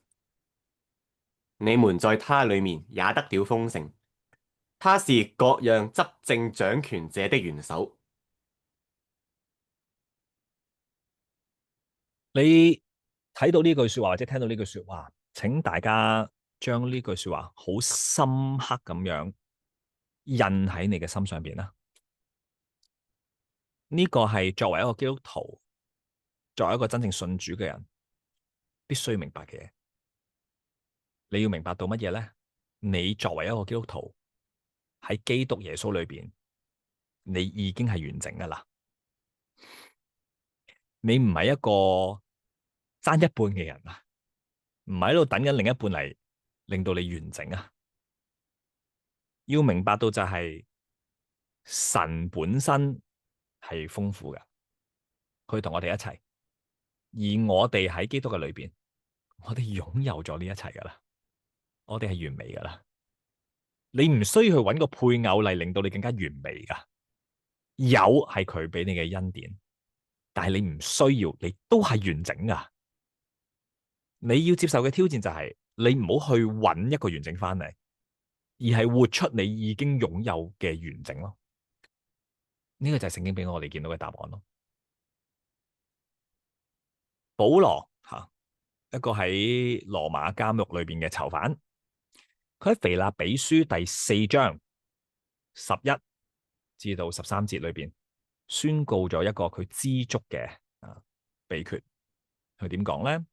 你們在他裏面也得了豐盛。他是各樣執政掌權者的元首。你睇到呢句說話或者聽到呢句說話，請大家將呢句說話好深刻咁樣印喺你嘅心上邊啦。呢個係作為一個基督徒，作為一個真正信主嘅人，必須要明白嘅嘢。你要明白到乜嘢咧？你作為一個基督徒喺基督耶穌裏邊，你已經係完整噶啦。你唔係一個爭一半嘅人啊，唔係喺度等緊另一半嚟令到你完整啊。要明白到就係神本身係豐富嘅，佢同我哋一齊，而我哋喺基督嘅裏邊，我哋擁有咗呢一切噶啦，我哋係完美噶啦。你唔需要去揾個配偶嚟令到你更加完美噶，有係佢俾你嘅恩典，但係你唔需要，你都係完整噶。你要接受嘅挑戰就係你唔好去揾一個完整翻嚟，而係活出你已經擁有嘅完整咯。呢個就係聖經俾我哋見到嘅答案咯。保羅吓，一個喺羅馬監獄裏邊嘅囚犯，佢喺腓立比書第4章11至到13節裏邊宣告咗一個佢知足嘅秘訣。佢點講咧？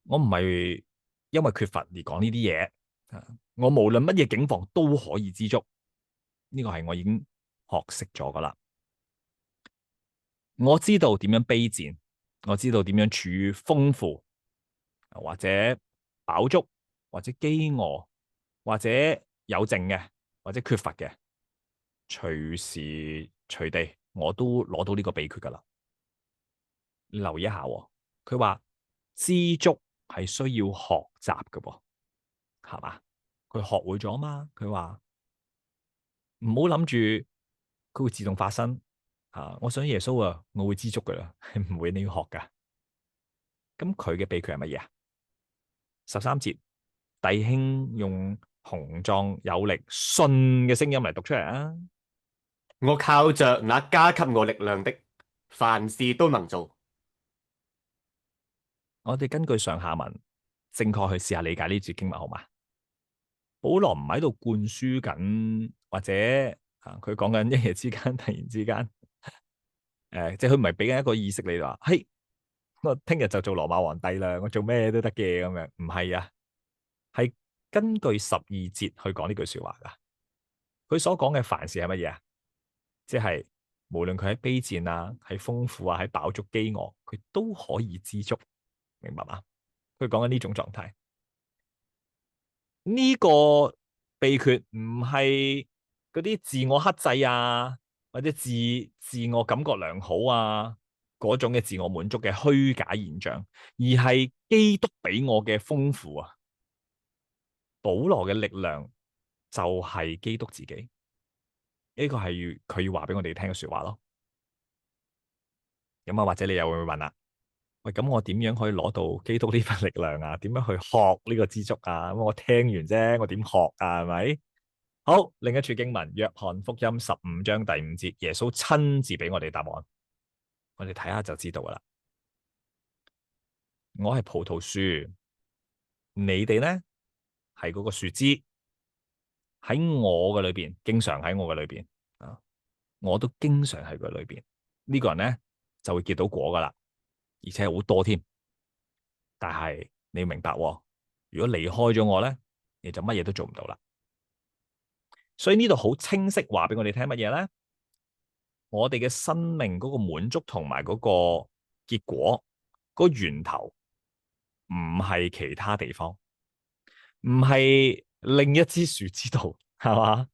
我唔係因為缺乏而講呢啲嘢，我無論乜嘢境況都可以知足。呢個係我已經學識咗噶啦。我知道點樣卑賤，我知道點樣處於豐富或者飽足，或者飢餓，或者有剩嘅，或者缺乏嘅，隨時隨地我都攞到呢個秘訣噶啦。你留意一下，佢話知足係需要學習嘅，係嘛？佢學會咗嘛？佢話唔好諗住佢會自動發生我想耶穌啊，我會知足噶啦，唔會，你要學噶。咁佢嘅秘訣係乜嘢啊？13節，弟兄用雄壯有力信嘅聲音嚟讀出嚟啊！我靠着那加給我力量的，凡事都能做。我哋根據上下文正確去試下理解呢節經文好嘛？保羅唔喺度灌輸緊，或者佢講緊一夜之間突然之間即係佢唔係俾緊一個意識你話，嘿，我聽日就做羅馬皇帝啦，我做咩都得嘅咁樣，唔係啊，係根據12節去講呢句說話噶。佢所講嘅凡事係乜嘢啊？即係無論佢喺卑賤啊，喺豐富啊，喺飽足飢餓，佢都可以知足，明白嗎？佢講緊呢種狀態。呢個秘訣唔係嗰啲自我克制啊，或者自我感覺良好啊嗰種嘅自我滿足嘅虛假現象，而係基督俾我嘅豐富啊。保羅嘅力量就係基督自己，呢個係佢要話俾我哋聽嘅說話咯。咁或者你又會問啦，喂，咁我點樣可以攞到基督呢份力量啊？點樣去學呢個知足啊？咁我聽完啫，我點學啊？係咪？好，另一處經文，約翰福音15章第5節，耶穌親自俾我哋答案，我哋睇下就知道噶啦。我係葡萄樹，你哋咧係嗰個樹枝，喺我嘅裏邊，經常喺我嘅裏邊啊，我都經常喺佢裏邊。呢個人咧就會結到果噶啦，而且好多添。但係你要明白，如果離開咗我咧，你就乜嘢都做唔到啦。所以呢度好清晰話俾我哋聽乜嘢咧？我哋嘅生命嗰個滿足同埋嗰個結果，嗰個源頭唔係其他地方，唔係另一枝樹之道，係嘛？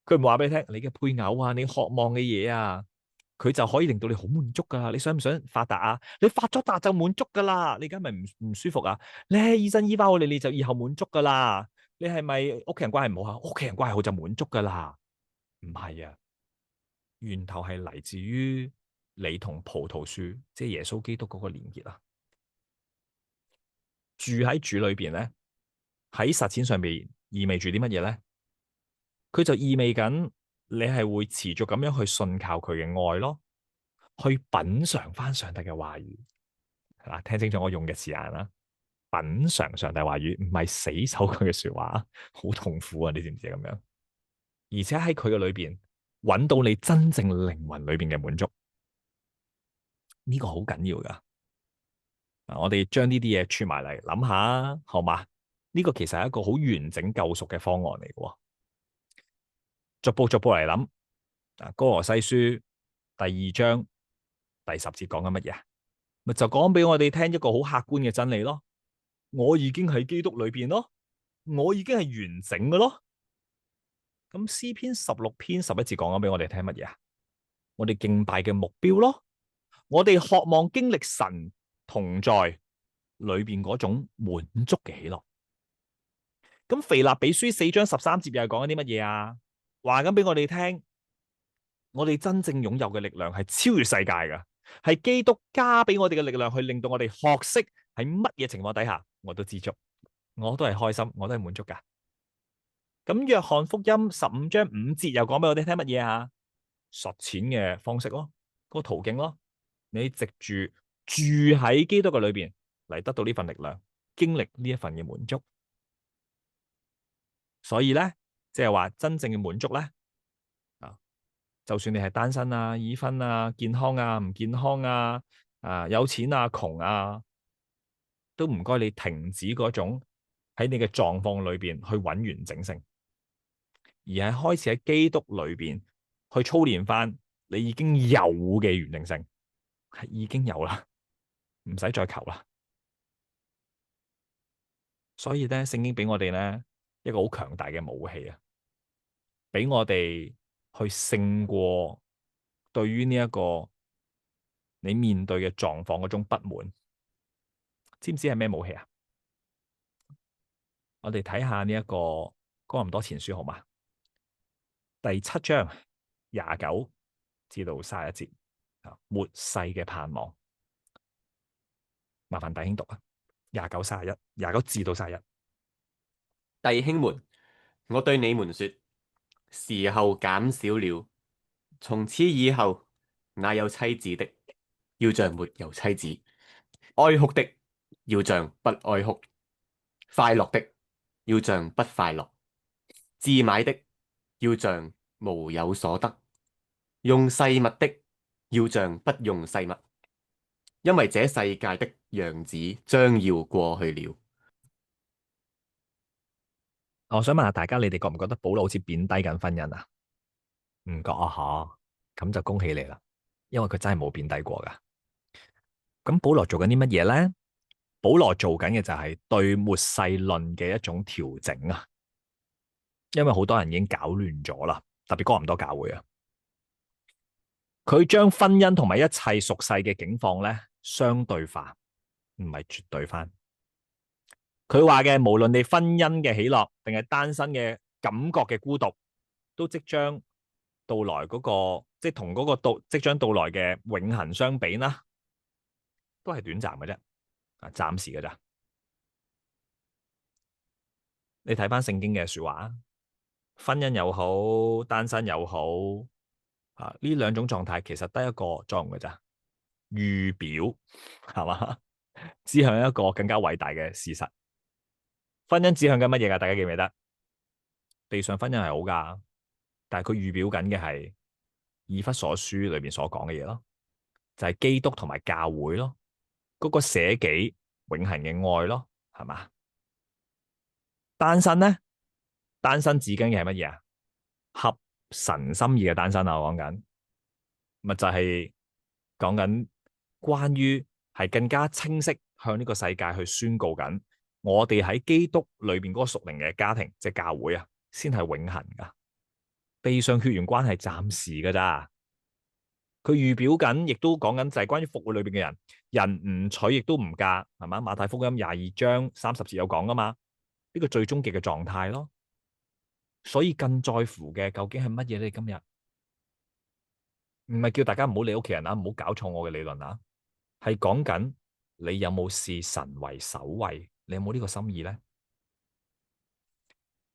佢唔話俾你聽，你嘅配偶啊，你渴望嘅嘢啊，佢就可以令到你好滿足噶。你想唔想發達啊？你發咗達就滿足噶啦。你而家咪唔舒服啊？你係醫生醫翻好你，你就以後滿足噶啦。你係咪屋企人關係唔好啊？屋企人關係好就滿足噶啦。唔係啊，源頭係嚟自於你同葡萄樹，即係耶穌基督嗰個連結啊。住喺主裏邊咧，喺實踐上面意味住啲乜嘢咧？佢就意味緊你係會持續咁樣去信靠佢嘅愛咯，去品嘗翻上帝嘅話語，係嘛？聽清楚我用嘅詞眼啦，品嘗上帝話語，唔係死守佢嘅說話，好痛苦啊！你知唔知咁樣？而且喺佢嘅裏邊揾到你真正靈魂裏邊嘅滿足，呢個好緊要噶。我哋將呢啲嘢串埋嚟諗下，好嘛？呢個其實係一個好完整救贖嘅方案嚟嘅，逐步逐步嚟諗。歌羅西書第二章第10節講緊乜嘢？咪就講俾我哋聽一個好客觀嘅真理咯。我已經喺基督裏邊咯，我已經係完整嘅咯。咁詩篇16篇11節講緊俾我哋聽乜嘢啊？我哋敬拜嘅目標咯，我哋渴望經歷神同在裏邊嗰種滿足嘅喜樂。咁腓立比書4章13節又係講緊啲乜嘢啊？話緊俾我哋聽，我哋真正擁有嘅力量係超越世界噶，係基督加俾我哋嘅力量，去令到我哋學識喺乜嘢情況底下我都知足，我都係開心，我都係滿足噶。咁約翰福音15章5節又講俾我哋聽乜嘢啊？實踐嘅方式咯，個途徑咯，你藉住住喺基督嘅裏邊嚟得到呢份力量，經歷呢一份嘅滿足。所以咧，即係話真正嘅滿足咧，就算你係單身啊、已婚啊、健康啊、唔健康啊、有錢啊、窮啊，都唔該你停止嗰種喺你嘅狀況裏邊去揾完整性，而係開始喺基督裏邊去操練翻你已經有嘅完整性，係已經有啦，唔使再求啦。所以咧，聖經俾我哋咧一個好強大嘅武器啊，俾我哋去勝過對於呢一個你面對嘅狀況嗰種不滿。知唔知係咩武器啊？我哋睇下呢一個哥林多前書好嘛？第7章29至到31節啊，末世嘅盼望。麻煩弟兄讀啊，29、31、29至到31。弟兄們，我對你們說，時候減少了，從此以後，那有妻子的要像沒有妻子，哀哭的要像不哀哭，快樂的要像不快樂，置買的要像無有所得，用世物的要像不用世物，因為這世界的樣子將要過去了。我想問下大家，你哋覺唔覺得保羅好似貶低緊婚姻啊？唔覺啊，吓，咁就恭喜你啦，因為佢真係冇貶低過噶。咁保羅做緊啲乜嘢咧？保羅做緊嘅就係對末世論嘅一種調整啊，因為好多人已經搞亂咗啦，特別哥林多教會啊，佢將婚姻同埋一切俗世嘅境況咧相對化，唔係絕對翻。佢話嘅，無論你婚姻嘅喜樂，定係單身嘅感覺嘅孤獨，都即將到來嗰個，即係同嗰個即將到來嘅永恆相比啦，都係短暫嘅啫，暫時嘅咋。你睇翻聖經嘅說話，婚姻又好，單身又好，呢兩種狀態其實得一個作用嘅咋，預表係嘛，指向一個更加偉大嘅事實。婚姻指向緊乜嘢噶？大家記唔記得？地上婚姻係好噶，但係佢預表緊嘅係以弗所書裏邊所講嘅嘢咯，就係基督同埋教會咯，嗰個捨己永恆嘅愛咯，係嘛？單身咧，單身指緊嘅係乜嘢啊？合神心意嘅單身啊，我講緊，咪就係講緊關於係更加清晰向呢個世界去宣告緊，我哋喺基督裏邊嗰個屬靈嘅家庭，即係教會啊，先係永恆噶。地上血緣關係暫時噶咋，佢預表緊，亦都講緊就係關於復活裏邊嘅人，人唔娶亦都唔嫁，係嘛？馬太福音22章30節有講噶嘛？呢個最終極嘅狀態咯。所以更在乎嘅究竟係乜嘢咧？今日唔係叫大家唔好理屋企人啊，唔好搞錯我嘅理論啊，係講緊你有冇視神為首位，你有冇呢個心意咧？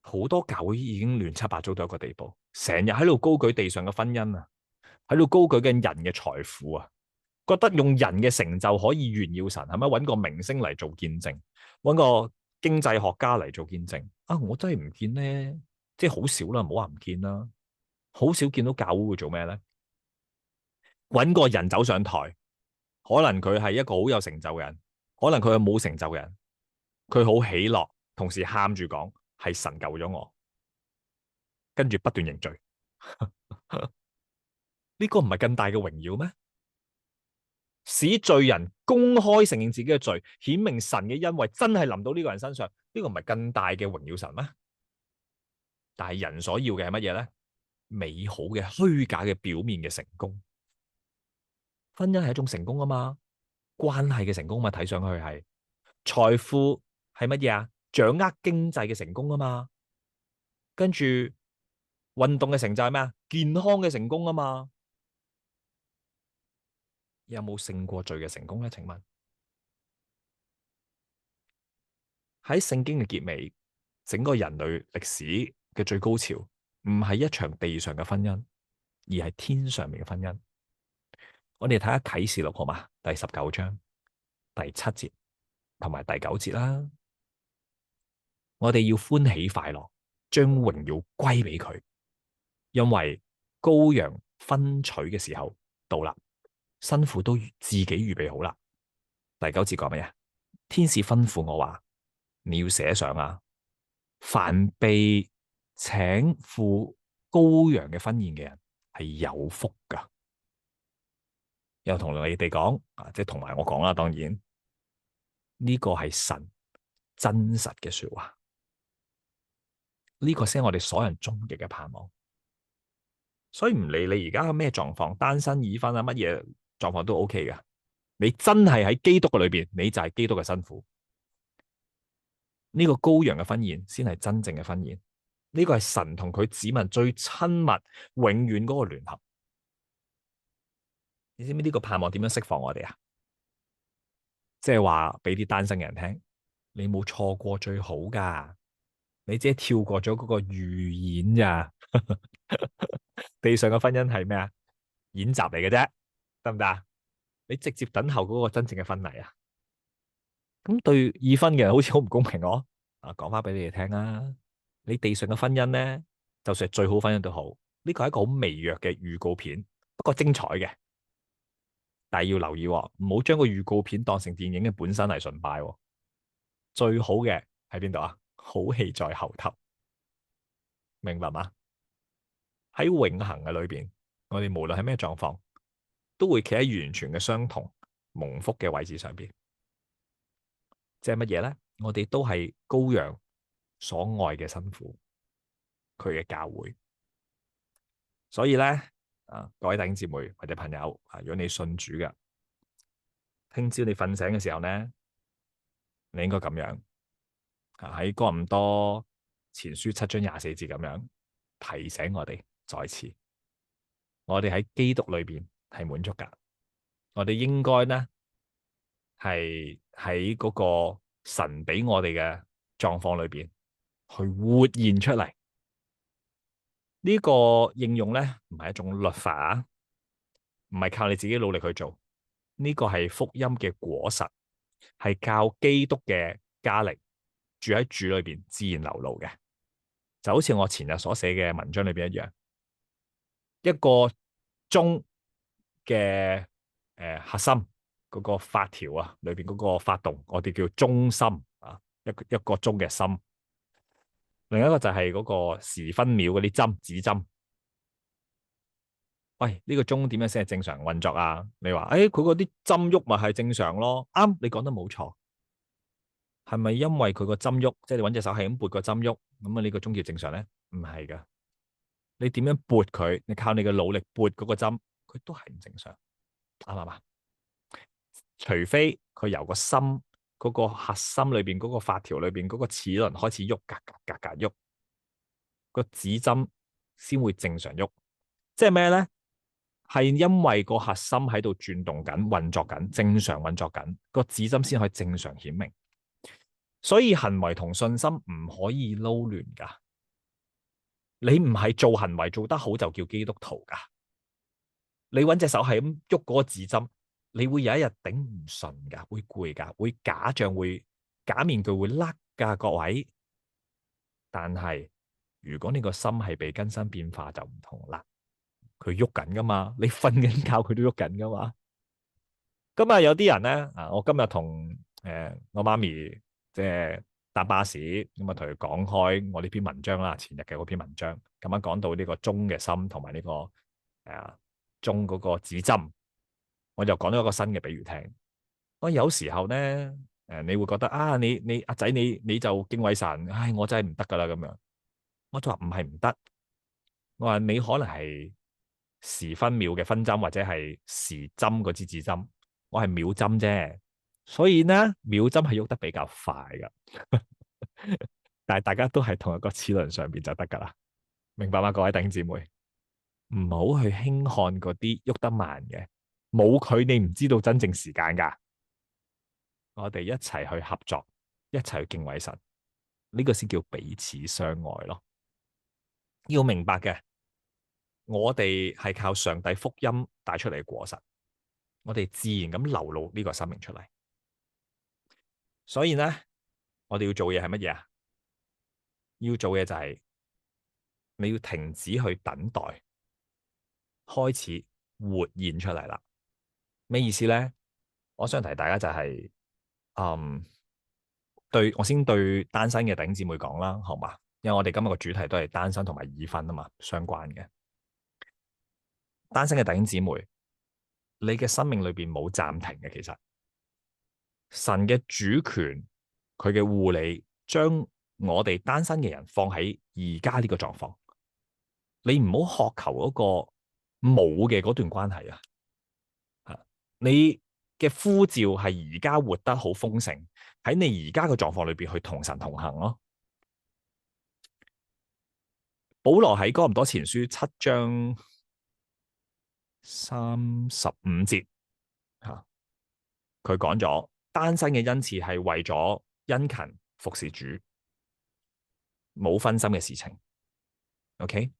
好多教會已經亂七八糟到一個地步，成日喺度高舉地上嘅婚姻啊，喺度高舉緊人嘅財富啊，覺得用人嘅成就可以炫耀神，係咪？揾個明星嚟做見證，揾個經濟學家嚟做見證啊？我真係唔見咧，即係好少啦，唔好話唔見啦，好少見到教會會做咩咧？揾個人走上台，可能佢係一個好有成就嘅人，可能佢係冇成就嘅人，佢好喜樂，同時喊住講係神救咗我，跟住不斷認罪，呢個唔係更大嘅榮耀咩？使罪人公開承認自己嘅罪，顯明神嘅恩惠真係臨到呢個人身上，呢個唔係更大嘅榮耀神咩？但係人所要嘅係乜嘢咧？美好嘅虛假嘅表面嘅成功，婚姻係一種成功啊嘛，關係嘅成功嘛，睇上去係財富係乜嘢啊？掌握經濟嘅成功啊嘛，跟住運動嘅成就係咩啊？健康嘅成功啊嘛，有冇勝過罪嘅成功咧？請問喺聖經嘅結尾，整個人類歷史嘅最高潮，唔係一場地上嘅婚姻，而係天上面嘅婚姻。我哋睇下啟示錄好嘛？第19章第7節同埋第9節啦。我哋要歡喜快樂，將榮耀歸俾佢，因為羔羊分取嘅時候到啦，新婦都自己預備好啦。第9節講乜嘢？天使吩咐我話，你要寫上啊，凡被請赴羔羊嘅婚宴嘅人係有福噶。又同你哋講啊，即係同埋我講啦，當然呢個係神真實嘅說話，呢個先係我哋所有人終極嘅盼望。所以唔理你而家咩狀況，單身已婚啊，乜嘢狀況都 OK 噶。你真係喺基督嘅裏邊，你就係基督嘅新婦。呢個羔羊嘅婚宴先係真正嘅婚宴。呢個係神同佢子民最親密、永遠嗰個聯合。你知唔知呢個盼望點樣釋放我哋啊？即係話俾啲單身嘅人聽，你冇錯過最好噶，你只係跳過咗嗰個預演咋。地上嘅婚姻係咩啊？演習嚟嘅啫，得唔得啊？你直接等候嗰個真正嘅婚禮啊！咁對已婚嘅人好似好唔公平哦。啊，講翻俾你哋聽啦，你地上嘅婚姻咧，就算係最好婚姻都好，呢個係一個好微弱嘅預告片，不過精彩嘅。但係要留意喎，唔好將個預告片當成電影嘅本身嚟崇拜喎。最好嘅喺邊度啊？好戲在後頭，明白嗎？喺永恆嘅裏邊，我哋無論係咩狀況，都會企喺完全嘅相同蒙福嘅位置上邊。即係乜嘢咧？我哋都係羔羊所愛嘅新婦，佢嘅教會。所以咧，各位弟兄姊妹或者朋友啊，如果你信主嘅，聽朝你瞓醒嘅時候咧，你應該咁樣喺哥林多前書7章24節咁樣提醒我哋再次，我哋喺基督裏邊係滿足噶。我哋應該咧係喺嗰個神俾我哋嘅狀況裏邊去活現出嚟。呢個應用咧唔係一種律法啊，唔係靠你自己努力去做。呢個係福音嘅果實，係靠基督嘅加力住喺主裏邊自然流露嘅。就好似我前日所寫嘅文章裏邊一樣，一個鐘嘅核心嗰個發條啊，裏邊嗰個發動，我哋叫中心啊，一個鐘嘅心。另一個就係嗰個時分秒嗰啲針指針。喂，呢個鐘點樣先係正常運作啊？你話誒，佢嗰啲針喐咪係正常咯？啱，你講得冇錯。係咪因為佢個針喐，即係你揾隻手係咁撥個針喐，咁啊呢個鐘叫正常咧？唔係噶，你點樣撥佢？你靠你嘅努力撥嗰個針，佢都係唔正常，啱唔啱？除非佢由個心嗰個核心裏邊嗰個發條裏邊嗰個齒輪開始喐，格格格格喐，個指針先會正常喐。即係咩咧？係因為個核心喺度轉動緊、運作緊、正常運作緊，個指針先可以正常顯明。所以行為同信心唔可以撈亂噶。你唔係做行為做得好就叫基督徒噶。你搵隻手係咁喐嗰個指針，你會有一日頂唔順噶，會攰噶，會假象會假面具會甩噶，各位。但係如果你個心係被更新變化就唔同啦，佢喐緊噶嘛，你瞓緊覺佢都喐緊噶嘛。咁啊，有啲人咧我今日同我媽咪即係搭巴士，咁啊同佢講開我呢篇文章啦，前日嘅嗰篇文章，咁樣講到呢個鐘嘅心同埋呢個鐘嗰個指針，我就講咗一個新嘅比喻聽。我有時候咧你會覺得你阿仔你就敬畏神，唉，我真係唔得噶啦咁樣。我就話唔係唔得，我話你可能係時分秒嘅分針或者係時針嗰支指針，我係秒針啫，所以呢秒針係喐得比較快噶，但係大家都係同一個齒輪上邊就得噶啦，明白嗎？各位弟兄姊妹，唔好去輕看嗰啲喐得慢嘅，冇佢你唔知道真正時間噶，我哋一齊去合作，一齊去敬畏神，呢個先叫彼此相愛咯。要明白嘅，我哋係靠上帝福音帶出嚟嘅果實，我哋自然咁流露呢個生命出嚟。所以呢，我哋要做嘢係乜嘢啊？要做嘅就係你要停止去等待，開始活現出嚟啦。咩意思呢？我想提大家就係，我先對單身嘅弟兄姊妹講啦，好嘛？因為我哋今日個主題都係單身同埋已婚啊嘛，相關嘅。單身嘅弟兄姊妹，你嘅生命裏邊冇暫停嘅，其實神嘅主權，佢嘅護理，將我哋單身嘅人放喺而家呢個狀況。你唔好渴求嗰個冇嘅嗰段關係啊！你嘅呼召係而家活得好豐盛，喺你而家嘅狀況裏邊去同神同行咯。保羅喺哥林多前書7章35節吓，佢講咗單身嘅恩賜係為咗殷勤服侍主，冇分心嘅事情。OK，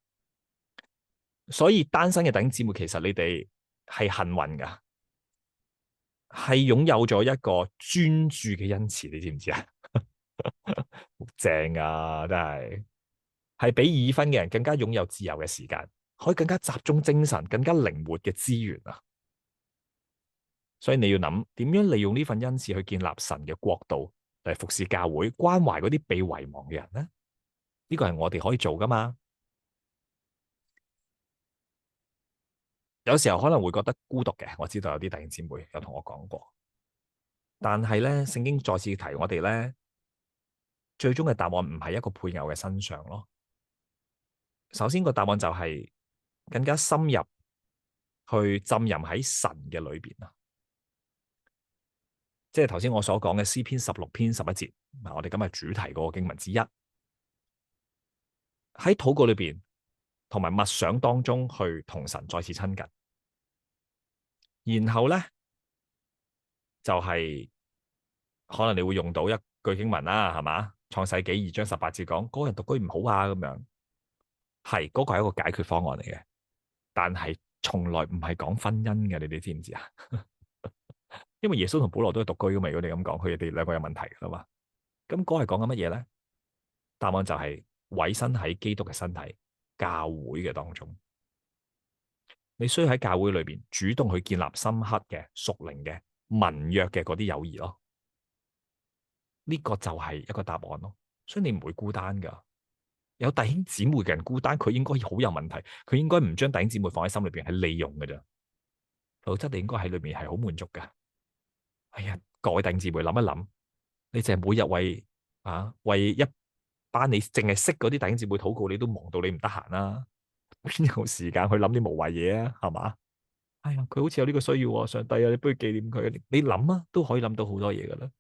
所以單身嘅弟兄姊妹，其實你哋係幸運噶，係擁有咗一個專注嘅恩賜，你知唔知啊？好正啊，真係比已婚嘅人更加擁有自由嘅時間，可以更加集中精神，更加靈活嘅資源啊！所以你要諗點樣利用呢份恩賜去建立神嘅國度，嚟服侍教會，關懷嗰啲被遺忘嘅人呢？呢個係我哋可以做噶嘛？有時候可能會覺得孤獨嘅，我知道有啲弟兄姊妹有同我講過，但係咧，聖經再次提我哋咧，最終嘅答案唔係一個配偶嘅身上咯。首先個答案就係更加深入去浸淫喺神嘅裏邊啊！即係頭先我所講嘅詩篇16篇11節，嗱，我哋今日主題嗰個經文之一，喺禱告裏邊同埋默想當中去同神再次親近，然後咧就係可能你會用到一句經文啦，係嘛？創世紀2章18節講嗰個人獨居唔好啊，咁樣係嗰個係一個解決方案嚟嘅，但係從來唔係講婚姻嘅，你哋知唔知啊？因為耶穌同保羅都係獨居噶嘛，如果你咁講，佢哋兩個有問題噶啦嘛。咁嗰係講緊乜嘢咧？答案就係委身喺基督嘅身體教會嘅當中，你需要喺教會裏邊主動去建立深刻嘅屬靈嘅盟約嘅嗰啲友誼咯。呢個就係一個答案咯。所以你唔會孤單噶。有弟兄姊妹嘅人孤單，佢應該好有問題，佢應該唔將弟兄姊妹放喺心裏邊係利用噶咋，否則你應該喺裏面係好滿足噶。哎呀，各位弟兄姊妹諗一諗，你淨係每日為一班你淨係識嗰啲弟兄姊妹禱告，你都忙到你唔得閒啦，邊有時間去諗啲無謂嘢啊？係嘛？哎呀，佢好似有呢個需要啊，上帝啊，你不如紀念佢。你諗啊，都可以諗到好多嘢噶啦。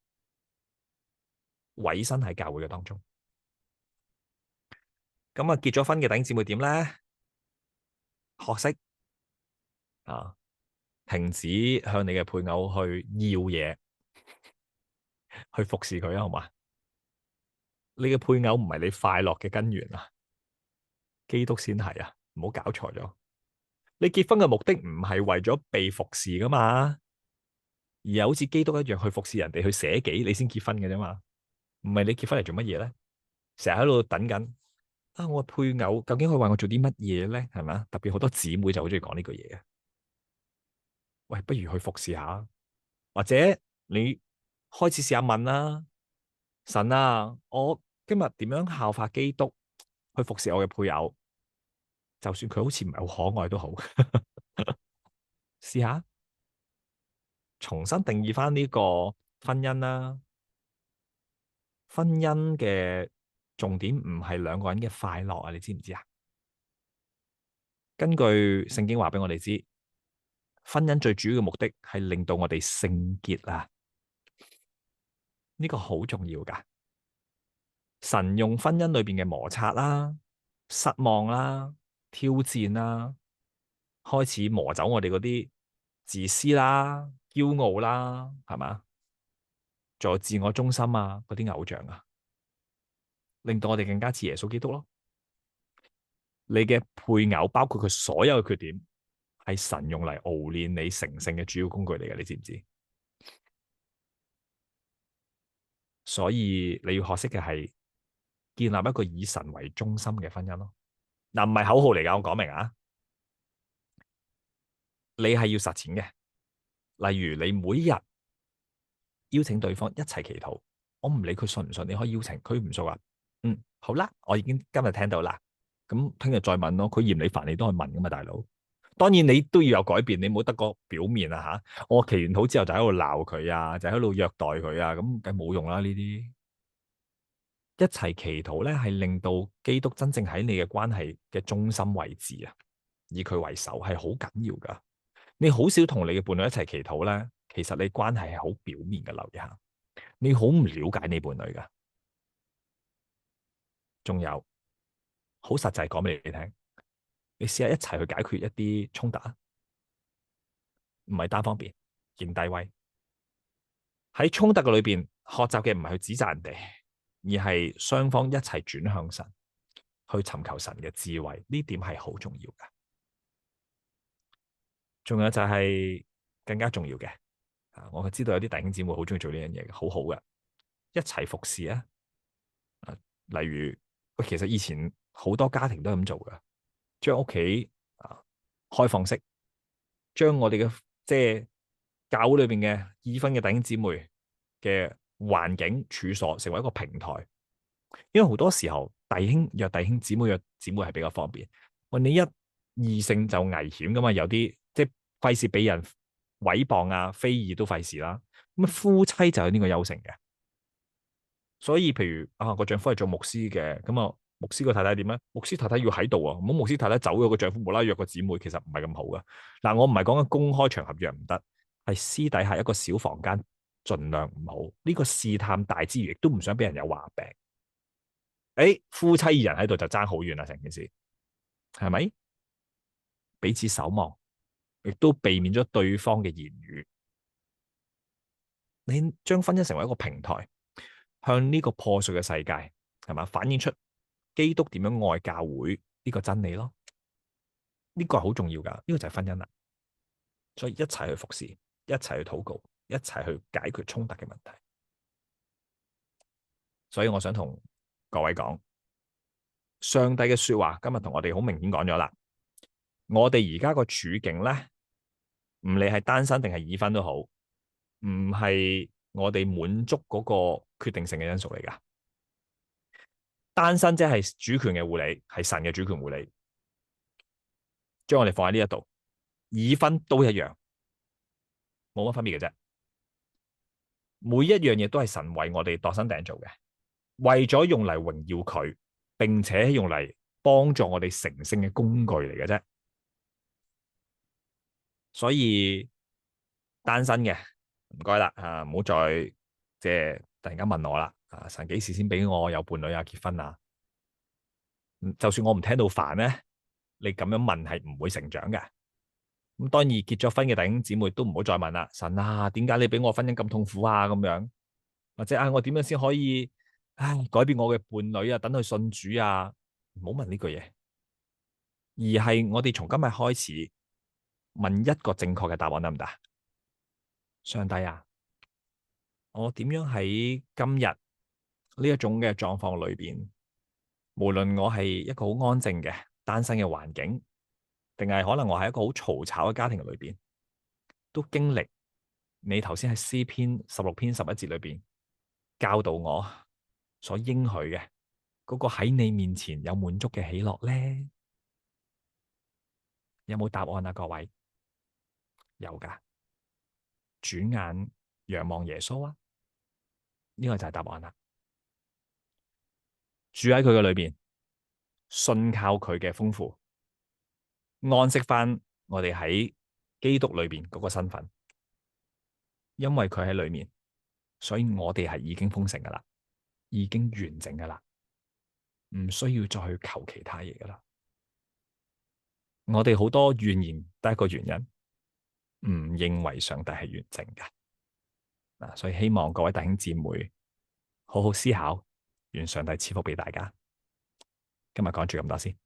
委身喺教會嘅當中，咁啊結咗婚嘅弟兄姊妹點咧？學識停止向你嘅配偶去要嘢，去服侍佢啊，好嘛？你嘅配偶唔係你快樂嘅根源啊，基督先係啊，唔好搞錯咗。你結婚嘅目的唔係為咗被服侍噶嘛，而係好似基督一樣去服侍人哋，去捨己，你先結婚嘅啫嘛。唔係你結婚嚟做乜嘢咧？成日喺度等緊啊，我嘅配偶究竟可以為我做啲乜嘢咧？係咪？特別好多姊妹就好中意講呢句嘢嘅。喂，不如去服侍下，或者你開始試下問啦，神啊，我今日點樣效法基督去服侍我嘅配偶？就算佢好似唔係好可愛都好，試下重新定義翻呢個婚姻啦。婚姻嘅重點唔係兩個人嘅快樂啊，你知唔知啊？根據聖經話俾我哋知，婚姻最主要嘅目的係令到我哋聖潔啊，呢個好重要噶。神用婚姻裏邊嘅摩擦啦、失望啦、挑戰啦，開始磨走我哋嗰啲自私啦、驕傲啦，係嘛？仲有自我中心啊，嗰啲偶像啊，令到我哋更加似耶穌基督咯。你嘅配偶包括佢所有嘅缺點，係神用嚟熬練你成聖嘅主要工具嚟嘅，你知唔知？所以你要學識嘅係建立一個以神為中心嘅婚姻咯。嗱，唔係口號嚟噶，我講明啊，你係要實踐嘅。例如你每日邀請對方一齊祈禱，我唔理佢信唔信，你可以邀請佢唔信啊。好啦，我已經今日聽到啦，咁聽日再問咯。佢嫌你煩，你都可以問噶嘛，大佬。當然你都要有改變，你唔好得個表面啊吓。我祈完禱之後就喺度鬧佢啊，就喺度虐待佢啊，咁梗係冇用啦呢啲。一齊祈禱咧，係令到基督真正喺你嘅關係嘅中心位置啊，以佢為首係好緊要噶。你好少同你嘅伴侶一齊祈禱咧，其實你關係係好表面嘅，留意下，你好唔了解你伴侶噶。仲有好實際講俾你聽，你試下一齊去解決一啲衝突啊，唔係單方面認低威。喺衝突嘅裏邊，學習嘅唔係去指責人哋，而係雙方一齊轉向神，去尋求神嘅智慧。呢點係好重要噶。仲有就係更加重要嘅，我知道有啲弟兄姊妹好中意做呢樣嘢嘅，好好嘅，一齊服侍啊。例如，其實以前好多家庭都係咁做嘅，將屋企開放式，將我哋嘅即係教會裏邊嘅已婚嘅弟兄姊妹嘅環境處所成為一個平台。因為好多時候弟兄約弟兄，姊妹約姊妹係比較方便。喂，你一異性就危險噶嘛，有啲即係費事俾人毀謗啊、非議都費事啦。咁夫妻就有呢個優勝嘅。所以譬如個丈夫係做牧師嘅，咁牧師個太太點咧？牧師太太要喺度啊，唔好牧師太太走咗，個丈夫無啦啦約個姊妹，其實唔係咁好噶。嗱，我唔係講緊公開場合約唔得，係私底下一個小房間，盡量唔好。呢個試探大之餘，亦都唔想俾人有話病。夫妻二人喺度就爭好遠啦，成件事係咪？彼此守望，亦都避免咗對方嘅言語。你將婚姻成為一個平台，向呢個破碎嘅世界係嘛，反映出基督點樣愛教會呢個真理咯。呢個係好重要噶，呢個就係婚姻啦。所以一齊去服侍，一齊去禱告，一齊去解決衝突嘅問題。所以我想同各位講，上帝嘅說話今日同我哋好明顯講咗啦。我哋而家個處境咧，唔理係單身定係已婚都好，唔係我哋滿足嗰個決定性嘅因素嚟噶。單身即係主權嘅護理，係神嘅主權護理，將我哋放喺呢一度。已婚都一樣，冇乜分別嘅啫。每一樣嘢都係神為我哋度身訂造嘅，為咗用嚟榮耀佢，並且用嚟幫助我哋成聖嘅工具嚟嘅啫。所以單身嘅唔該啦，唔好再即係突然間問我啦。神幾時先俾我有伴侶啊、結婚啊？就算我唔聽到煩咧，你咁樣問係唔會成長嘅。咁當然結咗婚嘅弟兄姊妹都唔好再問啦。神啊，點解你俾我婚姻咁痛苦啊？咁樣或者我點樣先可以改變我嘅伴侶啊？等佢信主啊？唔好問呢句嘢，而係我哋從今日開始問一個正確嘅答案得唔得？上帝啊，我點樣喺今日呢一種嘅狀況裏邊無論我係一個好安靜嘅單身嘅環境，定係可能我喺一個好嘈吵嘅家庭裏邊，都經歷你頭先喺詩篇16篇11節裏邊教導我所應許嘅嗰個喺你面前有滿足嘅喜樂咧。有冇答案啊？各位，有噶。轉眼仰望耶穌啊，呢個就係答案啦。住喺佢嘅裏邊，信靠佢嘅豐富，安息翻我哋喺基督裏邊嗰個身份，因為佢喺裏面，所以我哋係已經豐盛噶啦，已經完整噶啦，唔需要再去求其他嘢噶啦。我哋好多怨言得一個原因，唔認為上帝係完整噶。所以希望各位弟兄姊妹好好思考，願上帝賜福俾大家。今日講住咁多先。